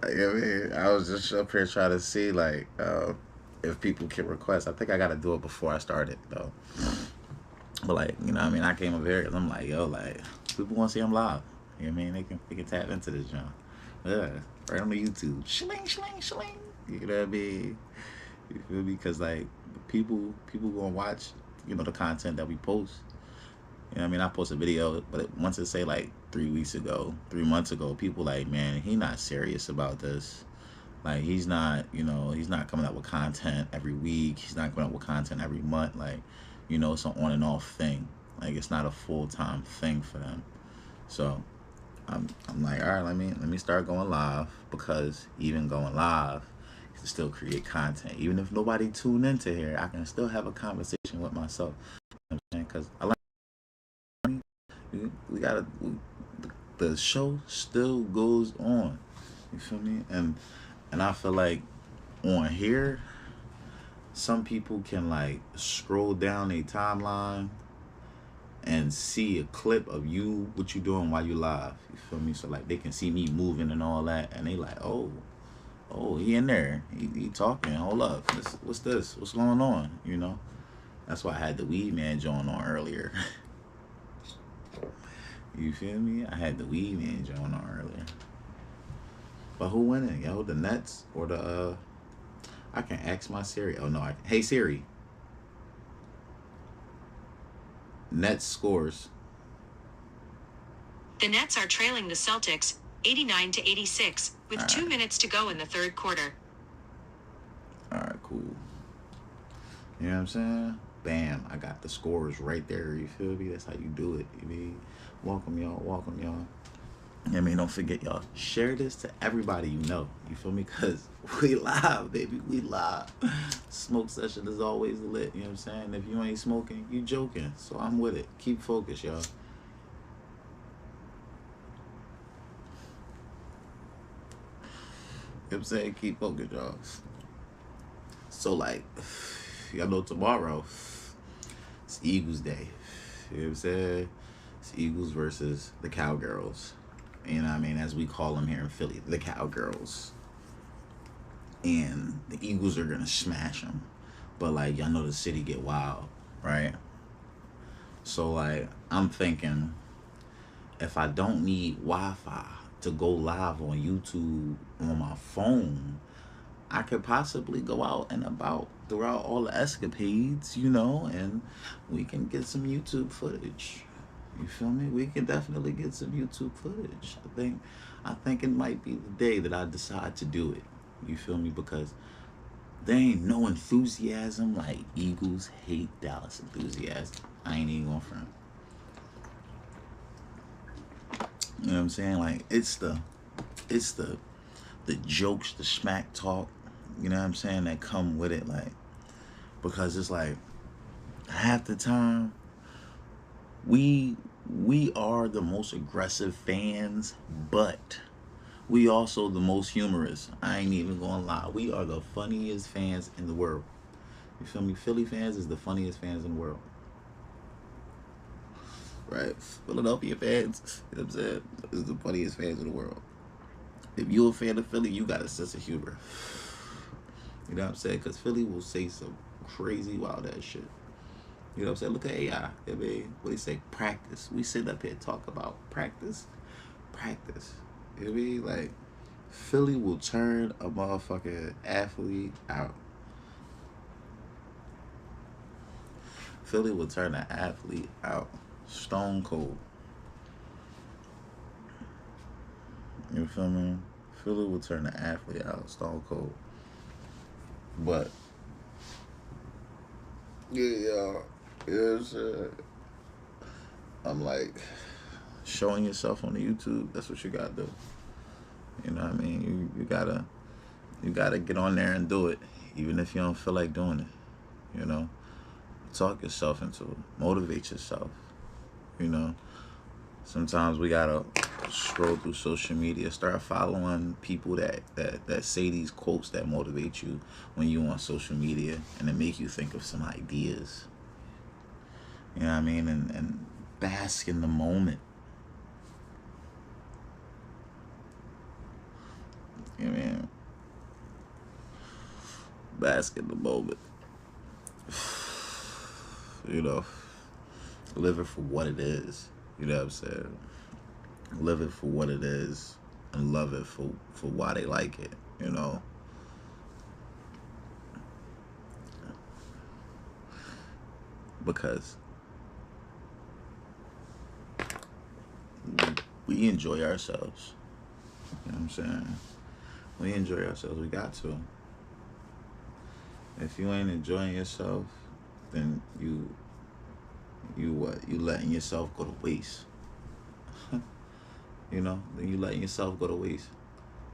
Yeah, I mean, I was just up here trying to see like if people can request. I think I gotta do it before I start it though. But like, you know what I mean? I came up here 'cause I'm like, yo, like people want to see I'm live. You know what I mean? They can tap into this junk. Yeah, right on the YouTube. Shling, shling, shling. You know what I mean? You feel me? Because like people gonna watch, you know, the content that we post. You know what I mean? I post a video, but once it say like 3 weeks ago, 3 months ago, people like, man, he not serious about this. Like he's not, you know, he's not coming out with content every week. He's not coming out with content every month. Like, you know, it's an on and off thing. Like it's not a full time thing for them. So I'm like, all right, let me start going live, because even going live, to still create content. Even if nobody tune into here, I can still have a conversation with myself. You know what I'm saying? Because I like, we gotta, the show still goes on. You feel me? And I feel like on here, some people can like scroll down a timeline and see a clip of you, what you doing while you live. You feel me? So like they can see me moving and all that, and they like, oh, he in there, he talking. Hold up, what's this? What's going on? You know, that's why I had the Weed Man join on earlier. You feel me? I had the Weed Man join on earlier. But who winning, yo? The Nets or the I can ask my Siri. Oh no, hey Siri. Nets scores. The Nets are trailing the Celtics 89-86 with 2 minutes to go in the third quarter. Alright, cool. You know what I'm saying? Bam, I got the scores right there. You feel me? That's how you do it. You mean? Welcome y'all. Welcome y'all. I mean, don't forget, y'all, share this to everybody you know. You feel me? Because we live, baby. We live. Smoke session is always lit. You know what I'm saying? If you ain't smoking, you joking. So I'm with it. Keep focused, y'all. You know what I'm saying? Keep focused, y'all. So, like, y'all know tomorrow, it's Eagles Day. You know what I'm saying? It's Eagles versus the Cowgirls. You know what I mean? As we call them here in Philly, the Cowgirls. And the Eagles are going to smash them. But, like, y'all know the city get wild, right? So, like, I'm thinking if I don't need Wi-Fi to go live on YouTube on my phone, I could possibly go out and about throughout all the escapades, you know, and we can get some YouTube footage. You feel me? We can definitely get some YouTube footage. I think it might be the day that I decide to do it. You feel me? Because there ain't no enthusiasm like Eagles hate Dallas enthusiasm. I ain't even going front. You know what I'm saying? Like it's the jokes, the smack talk, you know what I'm saying, that come with it, like, because it's like half the time we are the most aggressive fans, but we also the most humorous. I ain't even gonna lie. We are the funniest fans in the world. You feel me? Philly fans is the funniest fans in the world. Right? Philadelphia fans, you know what I'm saying, is the funniest fans in the world. If you're a fan of Philly, you got a sense of humor. You know what I'm saying? Because Philly will say some crazy wild ass shit. You know what I'm saying? Look at AI. I mean, what do you say? Practice. We sit up here and talk about practice. Practice. You know what I mean? Like, Philly will turn a motherfucking athlete out. Philly will turn an athlete out. Stone cold. You feel me? Philly will turn an athlete out. Stone cold. But, yeah, you know what I'm saying? I'm like, showing yourself on the YouTube, that's what you gotta do. You know what I mean? You gotta get on there and do it, even if you don't feel like doing it. You know, talk yourself into it, motivate yourself. You know, sometimes we gotta scroll through social media, start following people that say these quotes that motivate you when you on social media, and it make you think of some ideas. You know what I mean? And bask in the moment. You know what I mean? Bask in the moment. You know, live it for what it is. You know what I'm saying? Live it for what it is and love it for why they like it, you know? Because we enjoy ourselves. You know what I'm saying? We enjoy ourselves. We got to. If you ain't enjoying yourself, then you what? You letting yourself go to waste. You know? Then you letting yourself go to waste.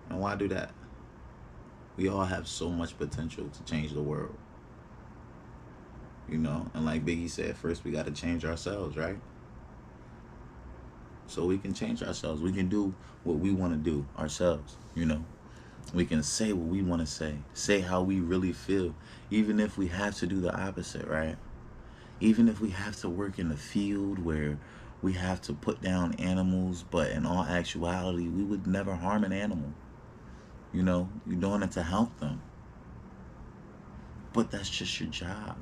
And why do that? We all have so much potential to change the world. You know, and like Biggie said, first we got to change ourselves, right? So we can change ourselves. We can do what we want to do ourselves, you know. We can say what we want to say how we really feel, even if we have to do the opposite, right? Even if we have to work in the field where we have to put down animals, but in all actuality, we would never harm an animal. You know, you're doing it to help them. But that's just your job.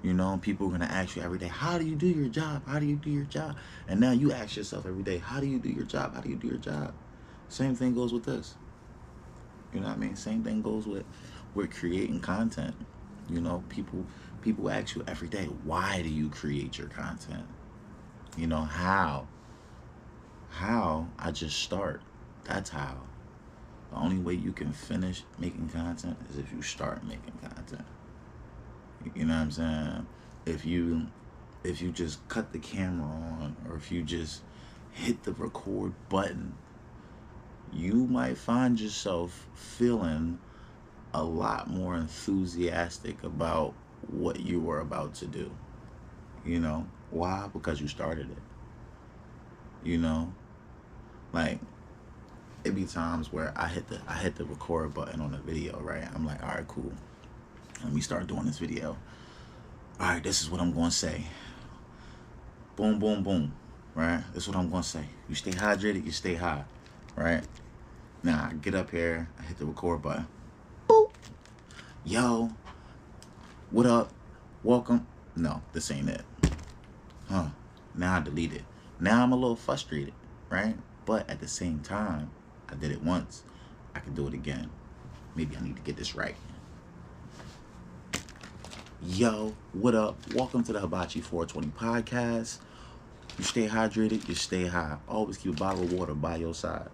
You know, people are going to ask you every day, how do you do your job? How do you do your job? And now you ask yourself every day, how do you do your job? How do you do your job? Same thing goes with this. You know what I mean? Same thing goes with creating content. You know, people ask you every day, why do you create your content? You know, how? How? I just start. That's how. The only way you can finish making content is if you start making content. You know what I'm saying? If you just cut the camera on, or if you just hit the record button, you might find yourself feeling a lot more enthusiastic about what you were about to do. You know why? Because you started it. You know, like, it be times where I hit the record button on a video, right? I'm like, all right, cool. Let me start doing this video. All right, this is what I'm going to say. Boom, boom, boom. Right? This is what I'm going to say. You stay hydrated, you stay high. Right? Now, I get up here, I hit the record button. Boop. Yo, what up? Welcome. No, this ain't it. Huh. Now I delete it. Now I'm a little frustrated, right? But at the same time, I did it once. I can do it again. Maybe I need to get this right. Yo, what up? Welcome to the Hibachi 420 podcast. You stay hydrated, you stay high. Always keep a bottle of water by your side.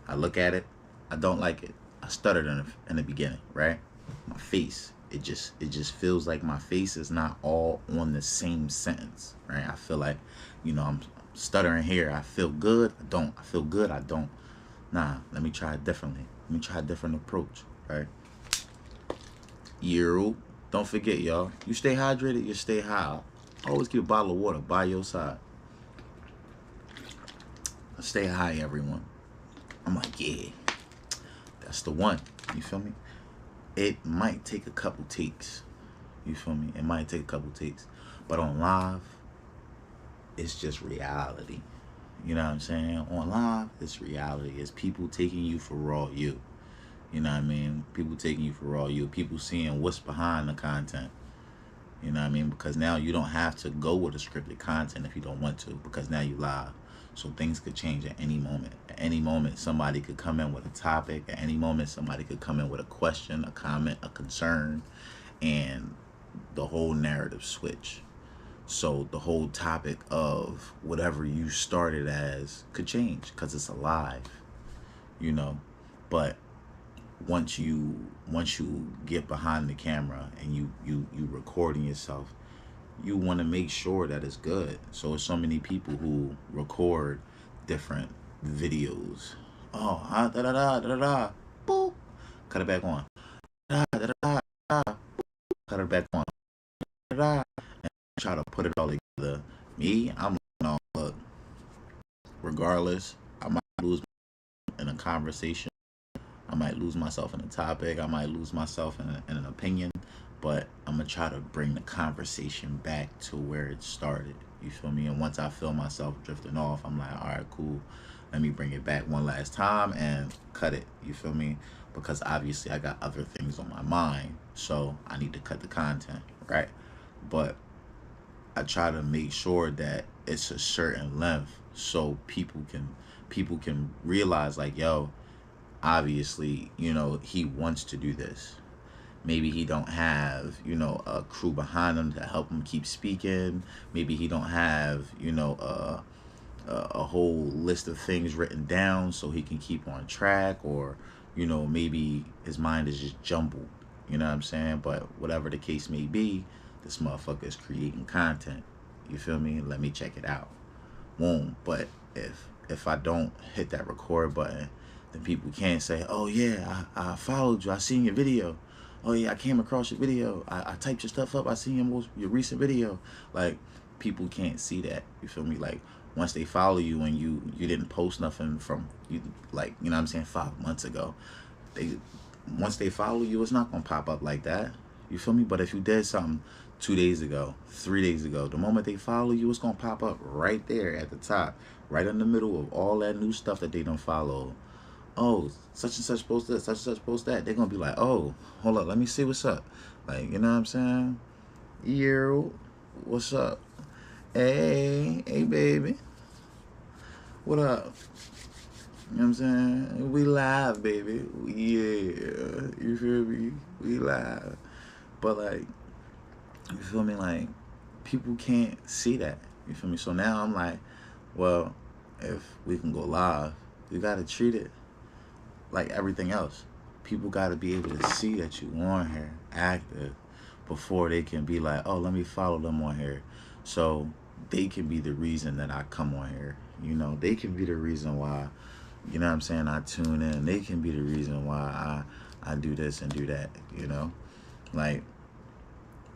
I look at it, I don't like it. I stuttered in the beginning, right? My face, it just feels like my face is not all on the same sentence, right? I feel like, you know, I'm stuttering here. I feel good, I don't. I feel good, I don't. Nah, let me try it differently. Let me try a different approach, right? Don't forget, y'all. You stay hydrated, you stay high. Always keep a bottle of water by your side. Stay high, everyone. I'm like, yeah, that's the one. You feel me? It might take a couple takes. You feel me? It might take a couple takes. But on live, it's just reality. You know what I'm saying? On live, it's reality. It's people taking you for raw you. You know what I mean? People taking you for raw you. People seeing what's behind the content. You know what I mean? Because now you don't have to go with a scripted content if you don't want to, because now you live. So things could change at any moment. At any moment, somebody could come in with a topic. At any moment, somebody could come in with a question, a comment, a concern, and the whole narrative switch. So the whole topic of whatever you started as could change because it's alive, you know. But once you get behind the camera and you recording yourself, you want to make sure that it's good. So there's so many people who record different videos. Oh, da da da da da, boop, cut it back on. Da da da da, cut it back on. Da da, and try to put it all together. Me, I'm like, no, look. Regardless, I might lose in a conversation. I might lose myself in a topic. I might lose myself in an opinion. But I'm going to try to bring the conversation back to where it started. You feel me? And once I feel myself drifting off, I'm like, all right, cool. Let me bring it back one last time and cut it. You feel me? Because obviously I got other things on my mind. So I need to cut the content, right? But I try to make sure that it's a certain length so people can realize, like, yo, obviously, you know, he wants to do this. Maybe he don't have, you know, a crew behind him to help him keep speaking. Maybe he don't have, you know, a whole list of things written down so he can keep on track, or, you know, maybe his mind is just jumbled. You know what I'm saying? But whatever the case may be, this motherfucker is creating content. You feel me? Let me check it out. Boom. But if I don't hit that record button, then people can't say, oh yeah, I followed you, I seen your video. Oh yeah, I came across your video. I typed your stuff up. I seen your recent video. Like, people can't see that. You feel me? Like, once they follow you and you didn't post nothing from you, like, you know what I'm saying, 5 months ago, they once they follow you, it's not gonna pop up like that. You feel me? But if you did something 2 days ago, 3 days ago, the moment they follow you, it's gonna pop up right there at the top, right in the middle of all that new stuff that they don't follow. Oh, such and such post this, such and such post that. They're gonna be like, oh, hold up, let me see what's up. Like, you know what I'm saying? Yo, what's up? Hey baby. What up? You know what I'm saying? We live, baby. Yeah. You feel me? We live. But like, you feel me? Like, people can't see that. You feel me? So now I'm like, well, if we can go live, we gotta treat it like everything else. People got to be able to see that you on here active before they can be like, oh, let me follow them on here, so they can be the reason that I come on here. You know, they can be the reason why, you know what I'm saying, I tune in. They can be the reason why I do this and do that. You know, like,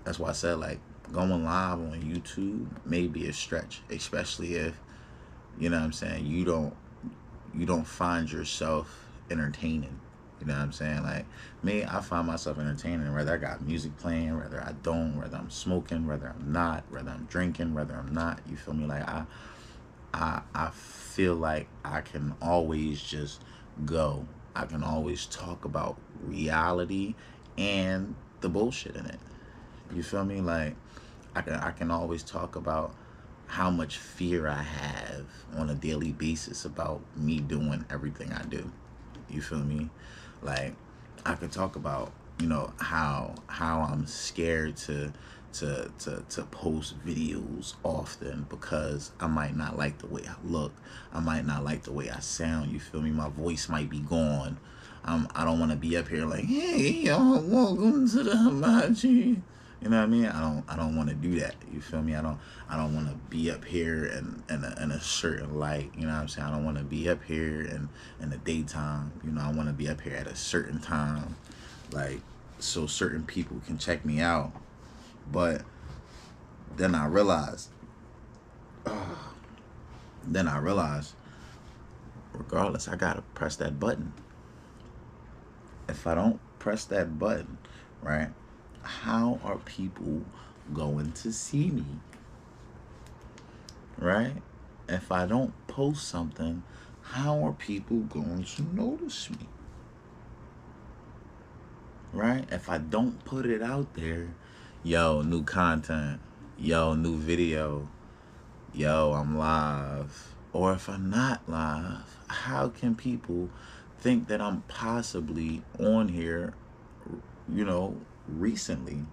that's why I said, like, going live on YouTube may be a stretch, especially if, you know what I'm saying, you don't find yourself entertaining. You know what I'm saying? Like, me, I find myself entertaining whether I got music playing, whether I don't, whether I'm smoking, whether I'm not, whether I'm drinking, whether I'm not. You feel me? Like, I feel like I can always just go. I can always talk about reality and the bullshit in it. You feel me? Like, I can always talk about how much fear I have on a daily basis about me doing everything I do. You feel me? Like, I could talk about, you know, how I'm scared to post videos often because I might not like the way I look. I might not like the way I sound. You feel me? My voice might be gone. I don't want to be up here like, hey y'all, welcome to the Hibachi. You know what I mean? I don't want to do that. You feel me? I don't want to be up here in a certain light. You know what I'm saying? I don't want to be up here in the daytime. You know, I want to be up here at a certain time, like, so certain people can check me out. But then I realized, regardless, I gotta press that button. If I don't press that button, right? How are people going to see me? Right? If I don't post something, how are people going to notice me? Right? If I don't put it out there, yo, new content, yo, new video, yo, I'm live. Or if I'm not live, how can people think that I'm possibly on here, you know, recently?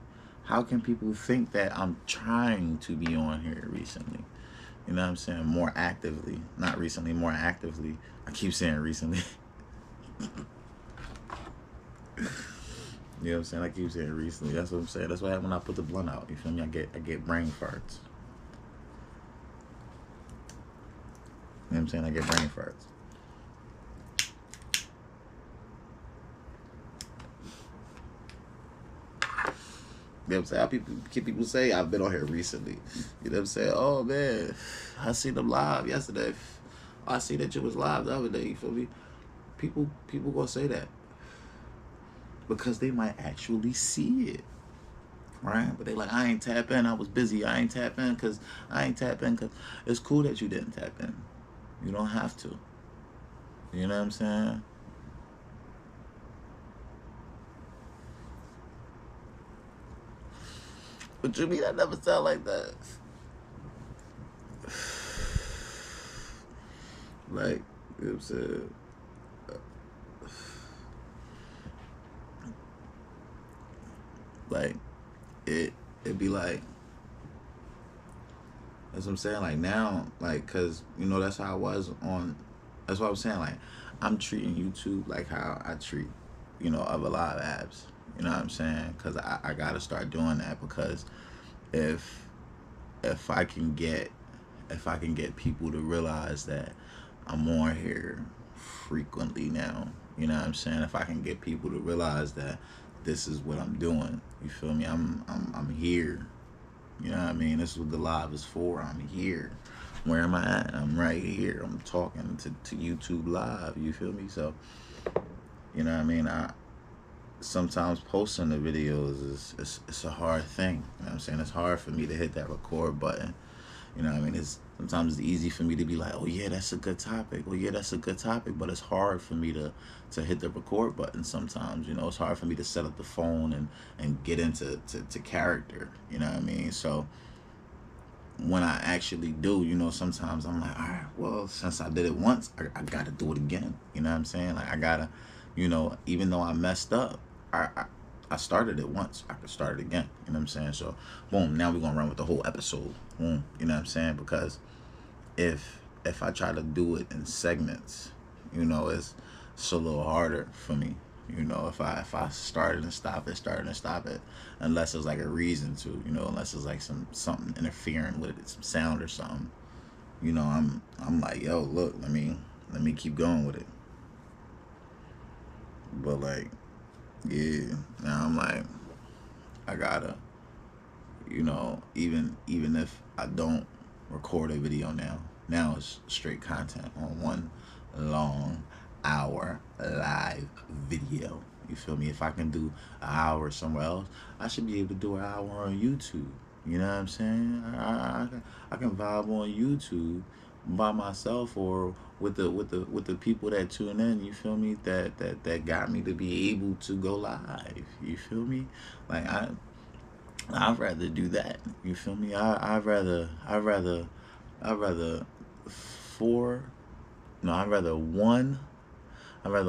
How can people think that I'm trying to be on here recently? You know what I'm saying? More actively. Not recently, more actively. I keep saying recently. You know what I'm saying? I keep saying recently. That's what I'm saying. That's what happened when I put the blunt out. You feel me? I get brain farts. You know what I'm saying? I get brain farts. You know what I'm saying? How people say I've been on here recently. You know what I'm saying? Oh man, I seen them live yesterday. I see that you was live the other day. You feel me? People gonna say that because they might actually see it, right? But they like, I ain't tap in. I was busy. I ain't tap in because it's cool that you didn't tap in. You don't have to. You know what I'm saying? But to me, that never sound like that. Like, you know what I'm saying? Like, it'd be like, that's what I'm saying. Like, now, like, cause you know that's how I was on. That's what I was saying. Like, I'm treating YouTube like how I treat, you know, other live apps. You know what I'm saying? Cause I gotta start doing that because if I can get people to realize that I'm on here frequently now. You know what I'm saying? If I can get people to realize that this is what I'm doing, you feel me? I'm here. You know what I mean? This is what the live is for. I'm here. Where am I at? I'm right here. I'm talking to YouTube live. You feel me? So, you know what I mean? I sometimes posting the videos is it's a hard thing. You know what I'm saying? It's hard for me to hit that record button. You know what I mean? It's sometimes it's easy for me to be like, oh yeah, that's a good topic. Oh yeah, that's a good topic. But it's hard for me to hit the record button sometimes. You know, it's hard for me to set up the phone and get into to character. You know what I mean? So when I actually do, you know, sometimes I'm like, all right, well, since I did it once, I gotta do it again. You know what I'm saying? Like I gotta, you know, even though I messed up, I started it once. I could start it again. You know what I'm saying? So, boom, now we're gonna run with the whole episode. Boom, you know what I'm saying? Because if I try to do it in segments, you know, it's a little harder for me. You know, if I started and stop it, unless it's like a reason to, you know, unless it's like something interfering with it, some sound or something. You know, I'm like, yo, look, let me keep going with it. But like, yeah, now I'm like, I gotta, you know, even if I don't record a video now it's straight content on one long hour live video. You feel me? If I can do an hour somewhere else, I should be able to do an hour on YouTube. You know what I'm saying? I can vibe on YouTube by myself or with the people that tune in. You feel me? That got me to be able to go live. You feel me? Like I'd rather do that. You feel me? I'd rather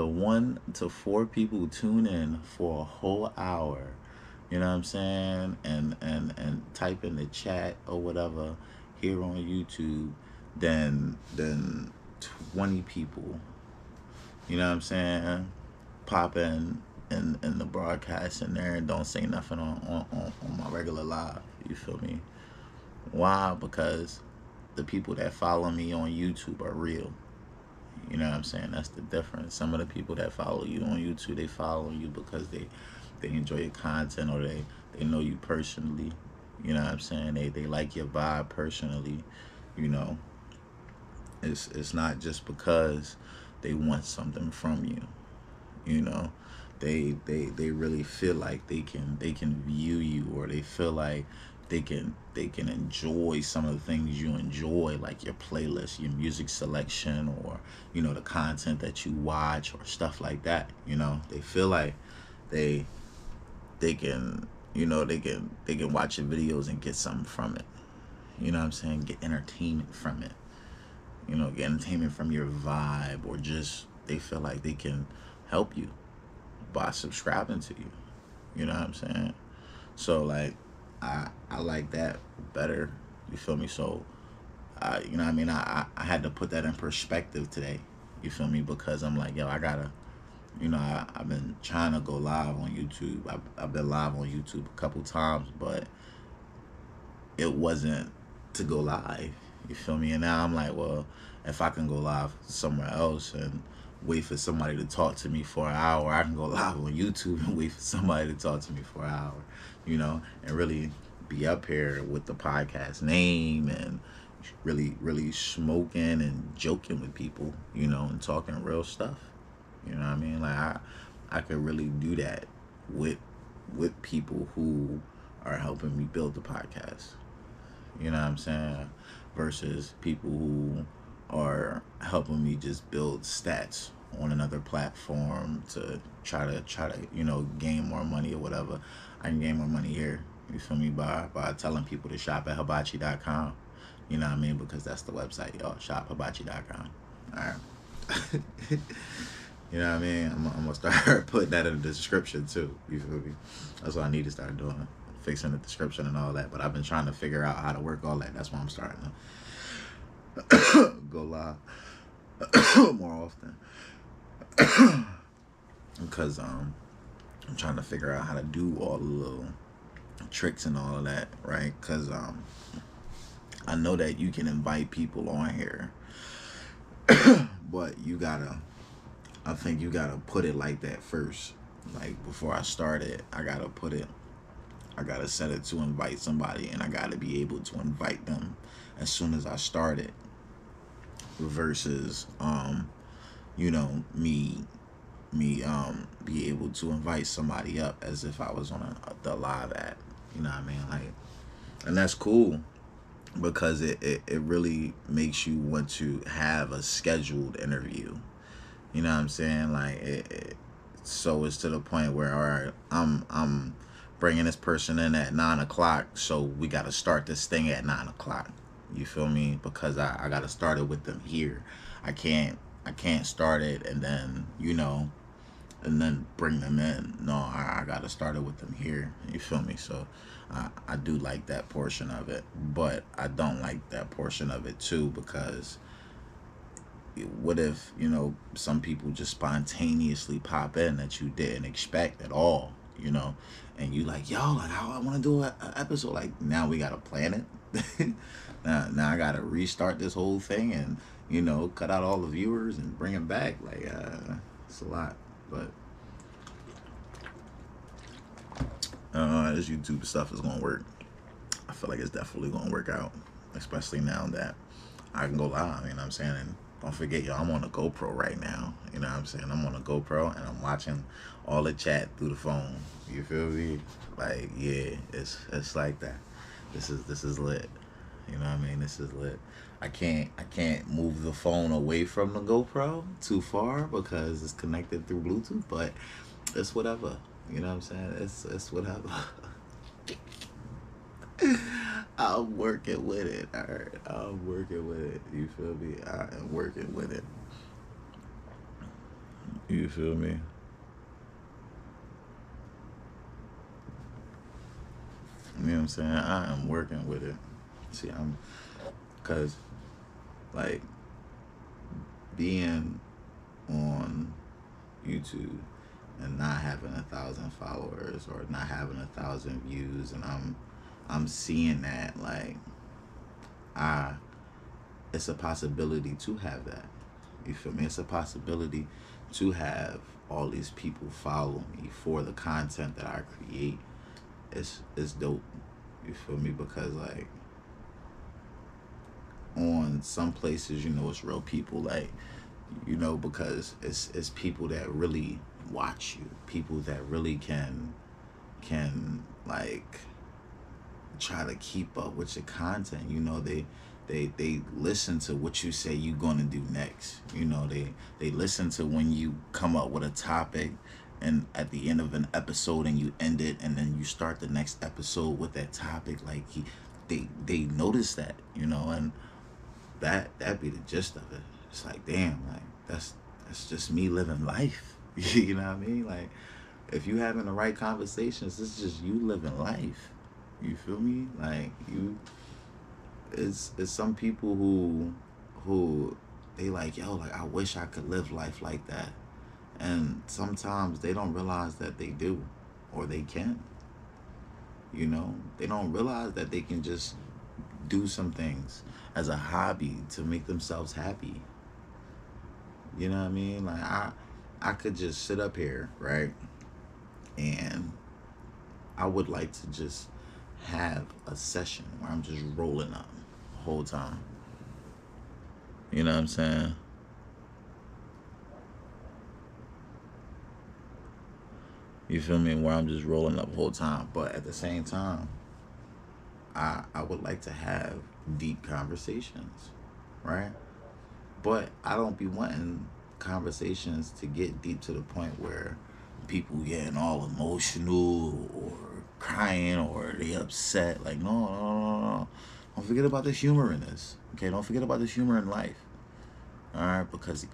one to four people tune in for a whole hour. You know what I'm saying? And type in the chat or whatever here on YouTube than 20 people. You know what I'm saying? Pop in the broadcast in there and don't say nothing on my regular live. You feel me? Why? Because the people that follow me on YouTube are real. You know what I'm saying? That's the difference. Some of the people that follow you on YouTube, they follow you because they enjoy your content or they know you personally. You know what I'm saying? They like your vibe personally. You know, it's not just because they want something from you. You know, they really feel like they can view you, or they feel like they can enjoy some of the things you enjoy, like your playlist, your music selection, or you know, the content that you watch or stuff like that. You know, they feel like they can, you know, they can watch your videos and get something from it. You know what I'm saying? Get entertainment from it. You know, get entertainment from your vibe, or just they feel like they can help you by subscribing to you. You know what I'm saying? So like I like that better. You feel me? So you know what I mean? I had to put that in perspective today. You feel me? Because I'm like, yo, I gotta, you know, I've been trying to go live on YouTube. I've been live on YouTube a couple times, but it wasn't to go live. You feel me? And now I'm like, well, if I can go live somewhere else and wait for somebody to talk to me for an hour, I can go live on YouTube and wait for somebody to talk to me for an hour, you know, and really be up here with the podcast name and really smoking and joking with people, you know, and talking real stuff. You know what I mean? Like I could really do that with people who are helping me build the podcast. You know what I'm saying? Versus people who are helping me just build stats on another platform to try to you know, gain more money or whatever. I can gain more money here. You feel me? By telling people to shop at hibachi.com. You know what I mean? Because that's the website, y'all. Shophibachi.com. Alright. You know what I mean? I'm gonna start putting that in the description too. You feel me? That's what I need to start doing. Fixing the description and all that. But I've been trying to figure out how to work all that. That's why I'm starting to go live more often. Because I'm trying to figure out how to do all the little tricks and all of that, right? Because I know that you can invite people on here, but you gotta I think you gotta put it like that first. Like before I start it, I gotta put it. I gotta set it to invite somebody, and I gotta be able to invite them as soon as I start it. Versus, me be able to invite somebody up as if I was on the live app. You know what I mean? Like, and that's cool because it really makes you want to have a scheduled interview. You know what I'm saying? Like so it's to the point where, all right, I'm bringing this person in at 9 o'clock, so we got to start this thing at 9 o'clock. You feel me? Because I got to start it with them here. I can't start it and then and then bring them in. No, I got to start it with them here. You feel me? So I do like that portion of it, but I don't like that portion of it too because what if some people just spontaneously pop in that you didn't expect at all, and you like, yo, like I want to do an episode. Like now we gotta plan it. now I gotta restart this whole thing and cut out all the viewers and bring them back. Like it's a lot, but this YouTube stuff is gonna work. I feel like it's definitely gonna work out, especially now that I can go live. You know what I'm saying? And don't forget, y'all, I'm on a GoPro right now. You know what I'm saying? I'm on a GoPro and I'm watching all the chat through the phone. You feel me? Like, yeah, it's like that. This is lit. You know what I mean? This is lit. I can't move the phone away from the GoPro too far because it's connected through Bluetooth, but it's whatever. You know what I'm saying? It's whatever. I'm working with it. All right, I'm working with it. You feel me? I am working with it. You feel me? You know what I'm saying? I am working with it. See, cause like being on YouTube and not having 1,000 followers or not having 1,000 views, and I'm seeing that like it's a possibility to have that. You feel me? It's a possibility to have all these people follow me for the content that I create. It's dope. You feel me? Because like on some places, it's real people, like, because it's people that really watch you, people that really can like try to keep up with your content. They listen to what you say you're gonna do next. They listen to when you come up with a topic and at the end of an episode and you end it and then you start the next episode with that topic. Like they notice that, and that be the gist of it. It's like, damn, like that's just me living life. You know what I mean? Like if you having the right conversations, it's just you living life. You feel me? Like it's some people who they like, yo, like I wish I could live life like that. And sometimes they don't realize that they do, or they can. They don't realize that they can just do some things as a hobby to make themselves happy. You know what I mean? Like I could just sit up here, right? And I would like to just have a session where I'm just rolling up the whole time. You know what I'm saying? You feel me? Where I'm just rolling up the whole time. But at the same time, I would like to have deep conversations, right? But I don't be wanting conversations to get deep to the point where people getting all emotional or crying or they upset. Like, no. Don't forget about the humor in this. Okay, don't forget about the humor in life. All right, because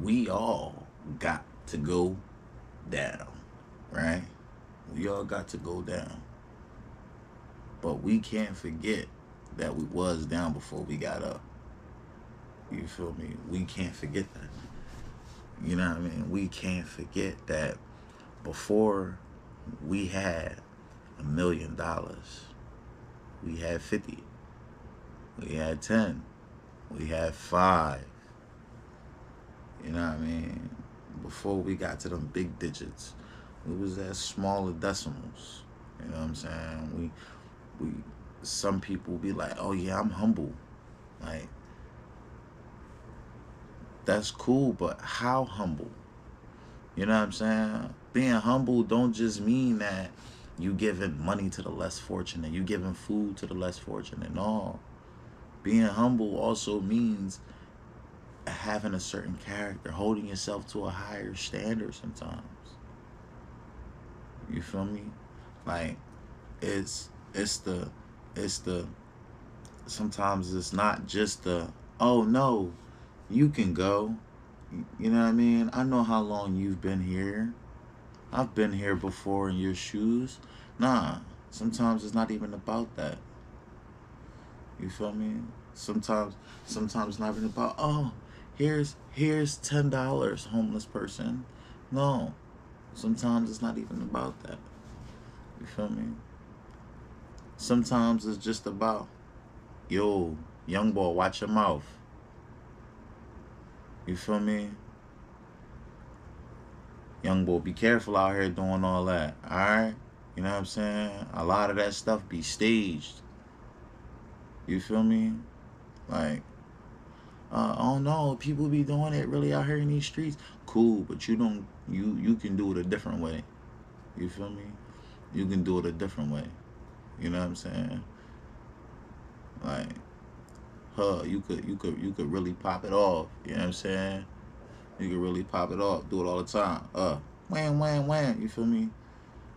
we all got to go down, right? We all got to go down. But we can't forget that we was down before we got up. You feel me? We can't forget that. You know what I mean? We can't forget that before we had $1 million, we had 50, we had 10, we had 5. You know what I mean? Before we got to them big digits, we was at smaller decimals. You know what I'm saying? We some people be like, oh yeah, I'm humble. Like, that's cool, but how humble? You know what I'm saying? Being humble don't just mean that you giving money to the less fortunate, you giving food to the less fortunate. No. Being humble also means having a certain character, holding yourself to a higher standard sometimes. You feel me? Like, it's the it's the sometimes it's not just the, oh no, you can go. You know what I mean? I know how long you've been here. I've been here before in your shoes. Nah, sometimes it's not even about that. You feel me? Sometimes it's not even about, oh, here's $10, homeless person. No. Sometimes it's not even about that. You feel me? Sometimes it's just about, yo, young boy, watch your mouth. You feel me? Young boy, be careful out here doing all that. Alright? You know what I'm saying? A lot of that stuff be staged. You feel me? Like, oh no, people be doing it really out here in these streets. Cool, but you can do it a different way. You feel me? You can do it a different way. You know what I'm saying? Like, you could really pop it off. You know what I'm saying? You could really pop it off. Do it all the time. Wham, wham, wham. You feel me?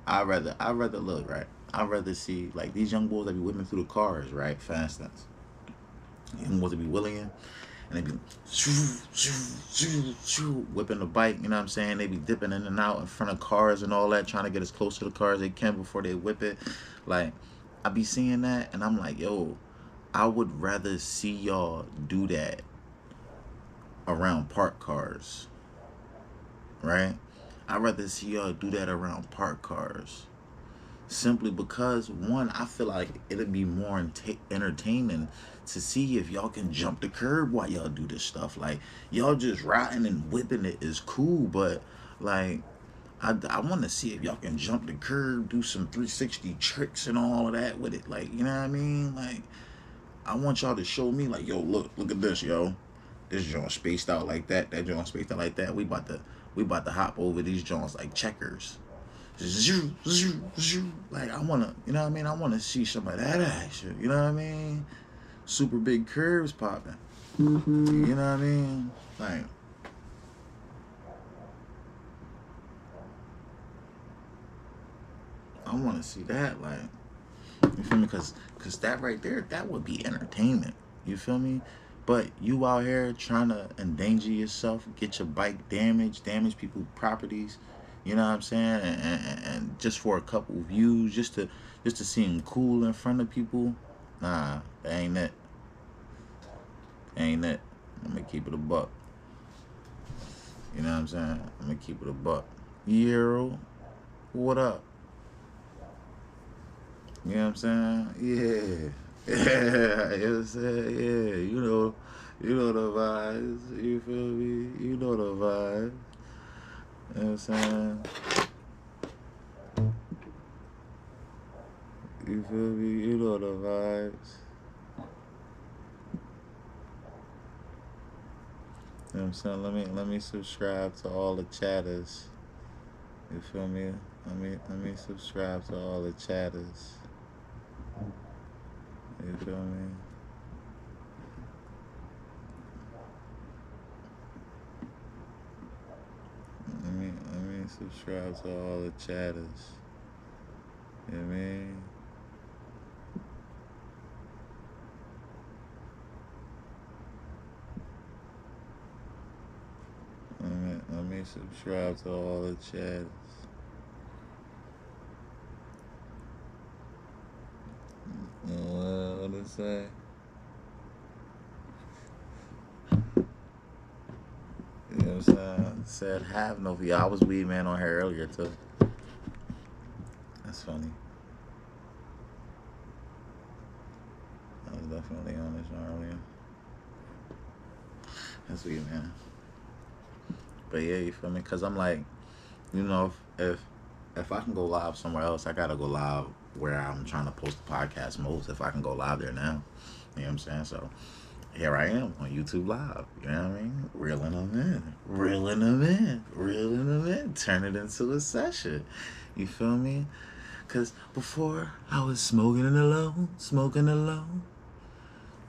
I'd rather look, right. I'd rather see like these young boys that be whipping through the cars, right? For instance, young boys that be willing, and they be shoo, shoo, shoo, shoo, whipping the bike. You know what I'm saying? They be dipping in and out in front of cars and all that, trying to get as close to the cars as they can before they whip it. Like, I be seeing that, and I'm like, yo, I would rather see y'all do that around parked cars, right? I'd rather see y'all do that around parked cars. Simply because, one, I feel like it'll be more entertaining to see if y'all can jump the curb while y'all do this stuff. Like, y'all just riding and whipping it is cool, but like, I want to see if y'all can jump the curb, do some 360 tricks and all of that with it. Like, you know what I mean? Like, I want y'all to show me, like, yo, look at this, yo. This joint spaced out like that. That joint spaced out like that. We about to hop over these joints like checkers. Zoo, zoo, zoo. Like, I wanna, you know what I mean? I wanna see some of that action. You know what I mean? Super big curves popping. Mm-hmm. You know what I mean? Like, I wanna see that. Like, you feel me? Cause that right there, that would be entertainment. You feel me? But you out here trying to endanger yourself, get your bike damaged, damage people's properties. You know what I'm saying? And just for a couple views, just to seem cool in front of people. Nah, that ain't it. Ain't it. I'm gonna keep it a buck. You know what I'm saying? I'm gonna keep it a buck. Euro, what up? You know what I'm saying? Yeah. Yeah, you know what I'm saying? Yeah, you know the vibes. You feel me? You know the vibes. You know what I'm saying? You feel me? You know the vibes. You know what I'm saying? Let me subscribe to all the chatters. You feel me? Let me subscribe to all the chatters. You feel me? Let me subscribe to all the chatters. You know what I mean? Let me subscribe to all the chatters. You know what I say? You know what I'm saying? Said have no for y'all. I was Weed Man on here earlier too. That's funny. I was definitely on this one earlier. That's Weed Man. But yeah, you feel me? Cause I'm like, you know, if I can go live somewhere else, I gotta go live where I'm trying to post the podcast most. If I can go live there now, you know what I'm saying? So here I am on YouTube Live. You know what I mean? Reeling them in, reeling them in, reeling them in. Turn it into a session. You feel me? Cause before I was smoking alone, smoking alone.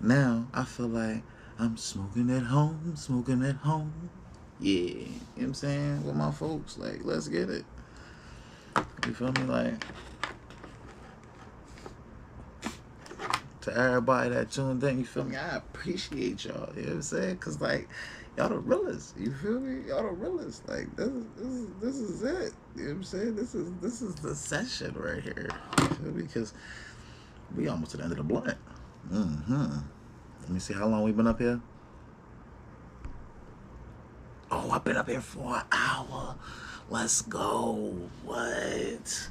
Now I feel like I'm smoking at home, smoking at home. Yeah, you know what I'm saying? With my folks, like, let's get it. You feel me? Like, to everybody that tuned in, you feel me? I appreciate y'all, you know what I'm saying? Because, like, y'all the realest, you feel me? Y'all the realest. Like, this is it. You know what I'm saying? This is the session right here. You feel me? Because we almost to the end of the blunt. Let me see how long we been up here. Oh, I've been up here for an hour. Let's go. What?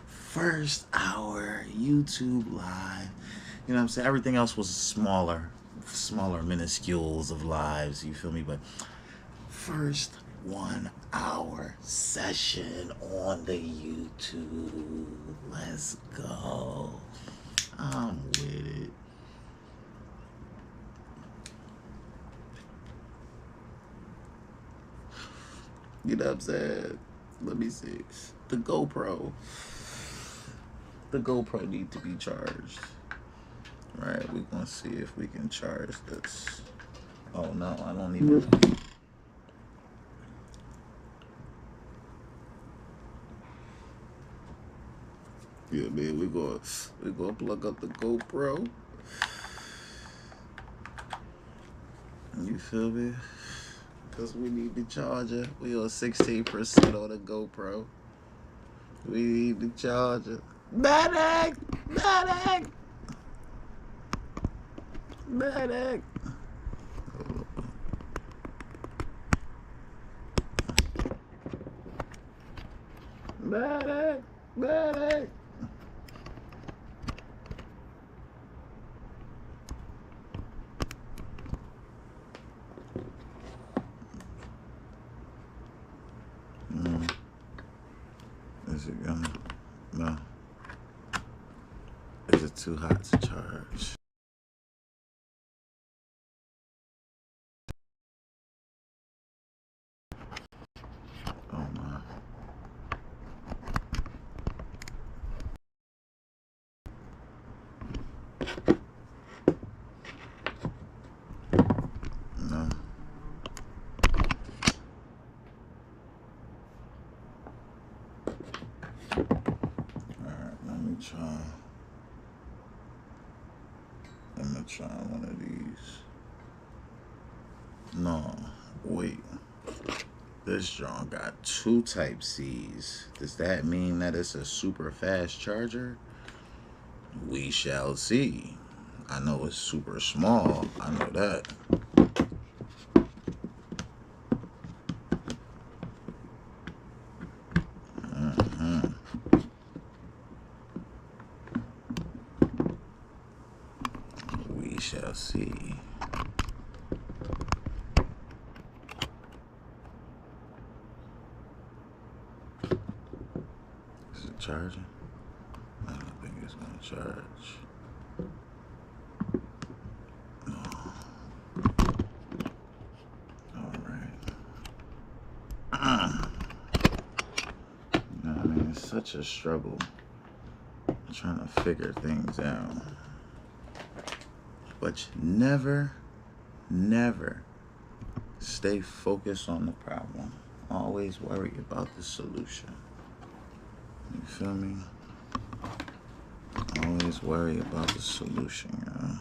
First hour YouTube live. You know what I'm saying? Everything else was smaller minuscules of lives. You feel me? But first 1 hour session on the YouTube. Let's go. I'm with it. You know what I'm saying? Let me see. The GoPro need to be charged. Right, we're gonna see if we can charge this. Oh no, I don't even know. Yeah, man, we're gonna plug up the GoPro. You feel me? Cause we need the charger. We on 16% on the GoPro. We need the charger. Medic! Medic! Medic! Medic! Medic! Is it gonna? No. Is it too hot to charge? Oh my. No. Alright, let me try one of these. No, wait. This joint got 2 Type-C's. Does that mean that it's a super fast charger? We shall see. I know it's super small. I know that. We shall see. Is it charging? I don't think it's gonna charge. No. Alright. I mean, it's such a struggle trying to figure things out. But never stay focused on the problem. Always worry about the solution. You feel me? Always worry about the solution, y'all.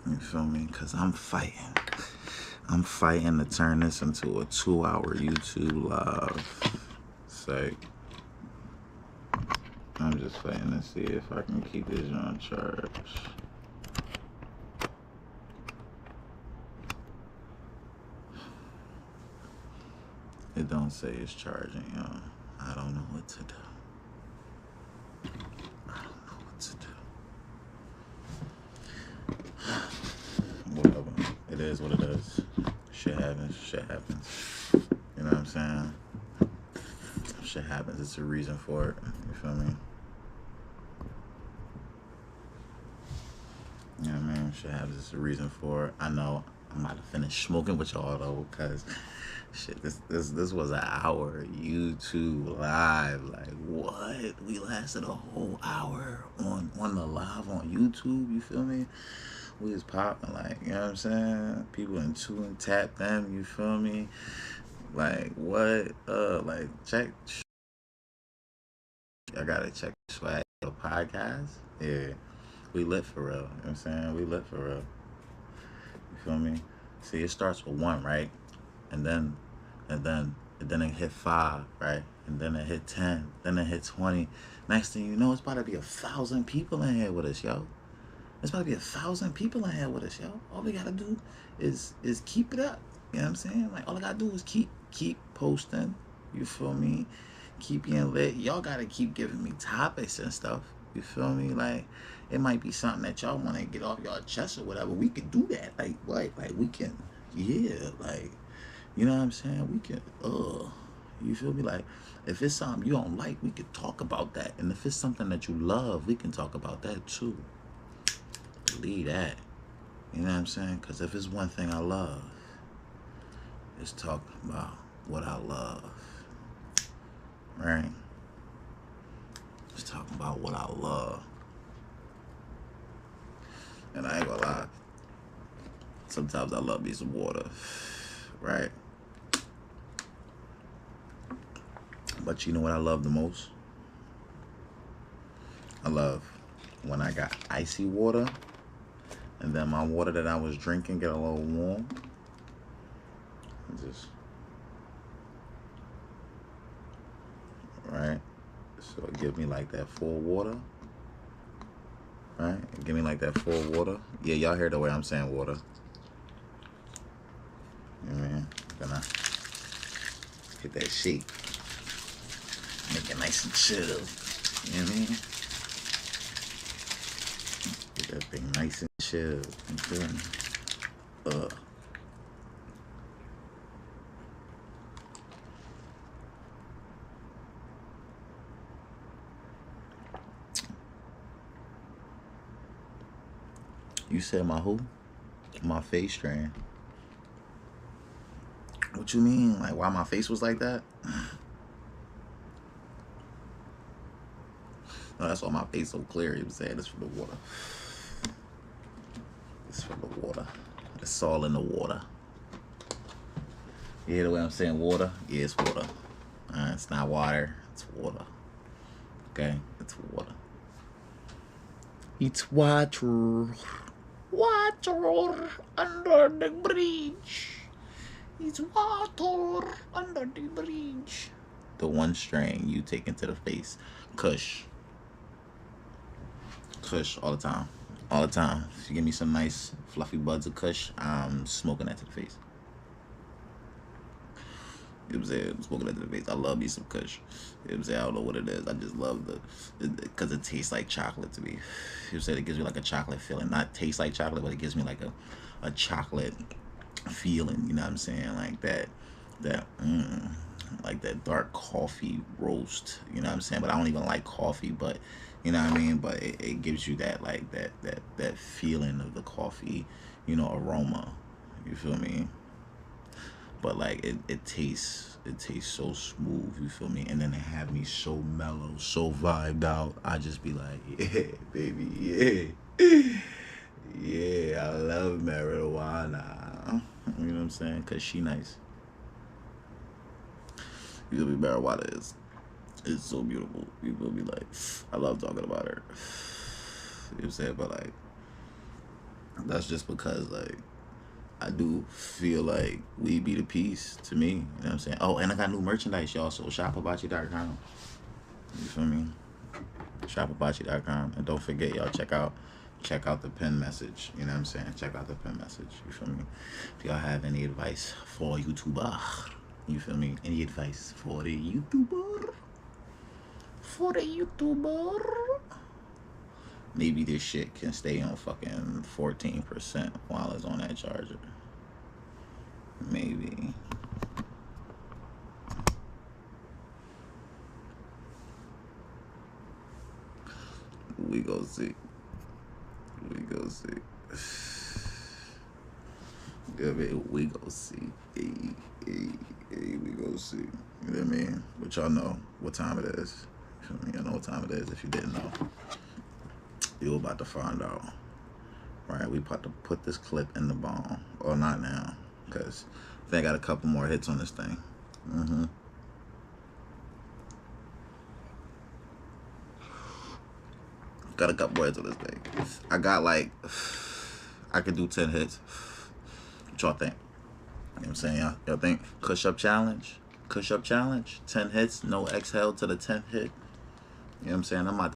You feel me? Because I'm fighting. I'm fighting to turn this into a 2-hour YouTube live. It's like, I'm just fighting to see if I can keep this on charge. It don't say it's charging, y'all. I don't know what to do. I don't know what to do. Whatever. It is what it is. Shit Shit happens. Shit happens. You know what I'm saying? Shit happens. It's a reason for it. You feel me? You know what I mean? Shit happens. It's a reason for it. I know I'm about to finish smoking with y'all though, cause shit, this was an hour YouTube live. Like what? We lasted a whole hour on the live on YouTube. You feel me? We was popping, like, you know what I'm saying? People in tune tap them. You feel me? Like what? Like check. I gotta check Swag podcast. Yeah, we lit for real. You know what I'm saying? We lit for real. You feel me? See, it starts with 1, right? And then it hit 5, right? And then it hit 10. Then it hit 20. Next thing you know, it's about to be 1,000 people in here with us, yo. It's about to be 1,000 people in here with us, yo. All we gotta do is keep it up. You know what I'm saying? Like all I gotta do is keep posting. You feel me? Keep being lit. Y'all gotta keep giving me topics and stuff. You feel me? Like it might be something that y'all want to get off y'all chest or whatever. We can do that. Like what? Like we can. Yeah. Like you know what I'm saying? We can. You feel me? Like if it's something you don't like, we could talk about that. And if it's something that you love, we can talk about that too. Believe that. You know what I'm saying? Because if it's one thing I love, it's talking about what I love. Right? It's talking about what I love. And I ain't gonna lie. Sometimes I love me some water. Right? But you know what I love the most? I love when I got icy water and then my water that I was drinking get a little warm. Just right. So it give me like that full water. Right? It give me like that full water. Yeah, y'all hear the way I'm saying water. You know what I mean? Gonna hit that shake. Make it nice and chill. You know what I mean? Get that thing nice and chill. You feel me? You said my who? My face strain. What you mean? Like why my face was like that? No, that's why my face so clear. He was saying it's from the water. It's from the water. It's all in the water. You hear the way I'm saying water? Yeah, it's water. It's not water. It's water. Okay? It's water. It's water. Water under the bridge. It's water under the bridge. The one strain you take into the face. Kush. Kush all the time. All the time. If you give me some nice fluffy buds of Kush, I'm smoking that to the face. You know what I'm saying? Smoking that to the face. I love me some Kush. You know what I'm saying? I don't know what it is. I just love because it tastes like chocolate to me. You know what I'm saying? It gives me like a chocolate feeling. Not taste like chocolate, but it gives me like a chocolate feeling. You know what I'm saying? Like that like that dark coffee roast. You know what I'm saying? But I don't even like coffee, but you know what I mean? But it gives you that like that feeling of the coffee, you know, aroma. You feel me? But like it tastes so smooth, you feel me? And then it have me so mellow, so vibed out. I just be like, yeah, baby, yeah. Yeah, I love marijuana. You know what I'm saying? Cause she nice. You feel me? Marijuana is so beautiful. You feel me? Like I love talking about her. You know what I'm saying? But like that's just because like I do feel like weed be the peace to me. You know what I'm saying? Oh, and I got new merchandise, y'all. So shophibachi.com. You feel me? Shophibachi.com. And don't forget, y'all, check out the pin message. You know what I'm saying? Check out the pin message. You feel me? If y'all have any advice for a YouTuber, you feel me? Any advice for the YouTuber? For the YouTuber? Maybe this shit can stay on fucking 14% while it's on that charger. Maybe. We go see. We go see. Yeah, man, we go see. Hey, we go see. You know what I mean? But y'all know what time it is. You feel me? Y'all know what time it is. If you didn't know, you're about to find out. Right? We about to put this clip in the bomb. Or not now. Because I think I got a couple more hits on this thing. Got a couple more hits on this thing. I got like, I could do 10 hits. What y'all think? You know what I'm saying? Y'all think push-up challenge? Push-up challenge? 10 hits, no exhale to the 10th hit. You know what I'm saying? I'm about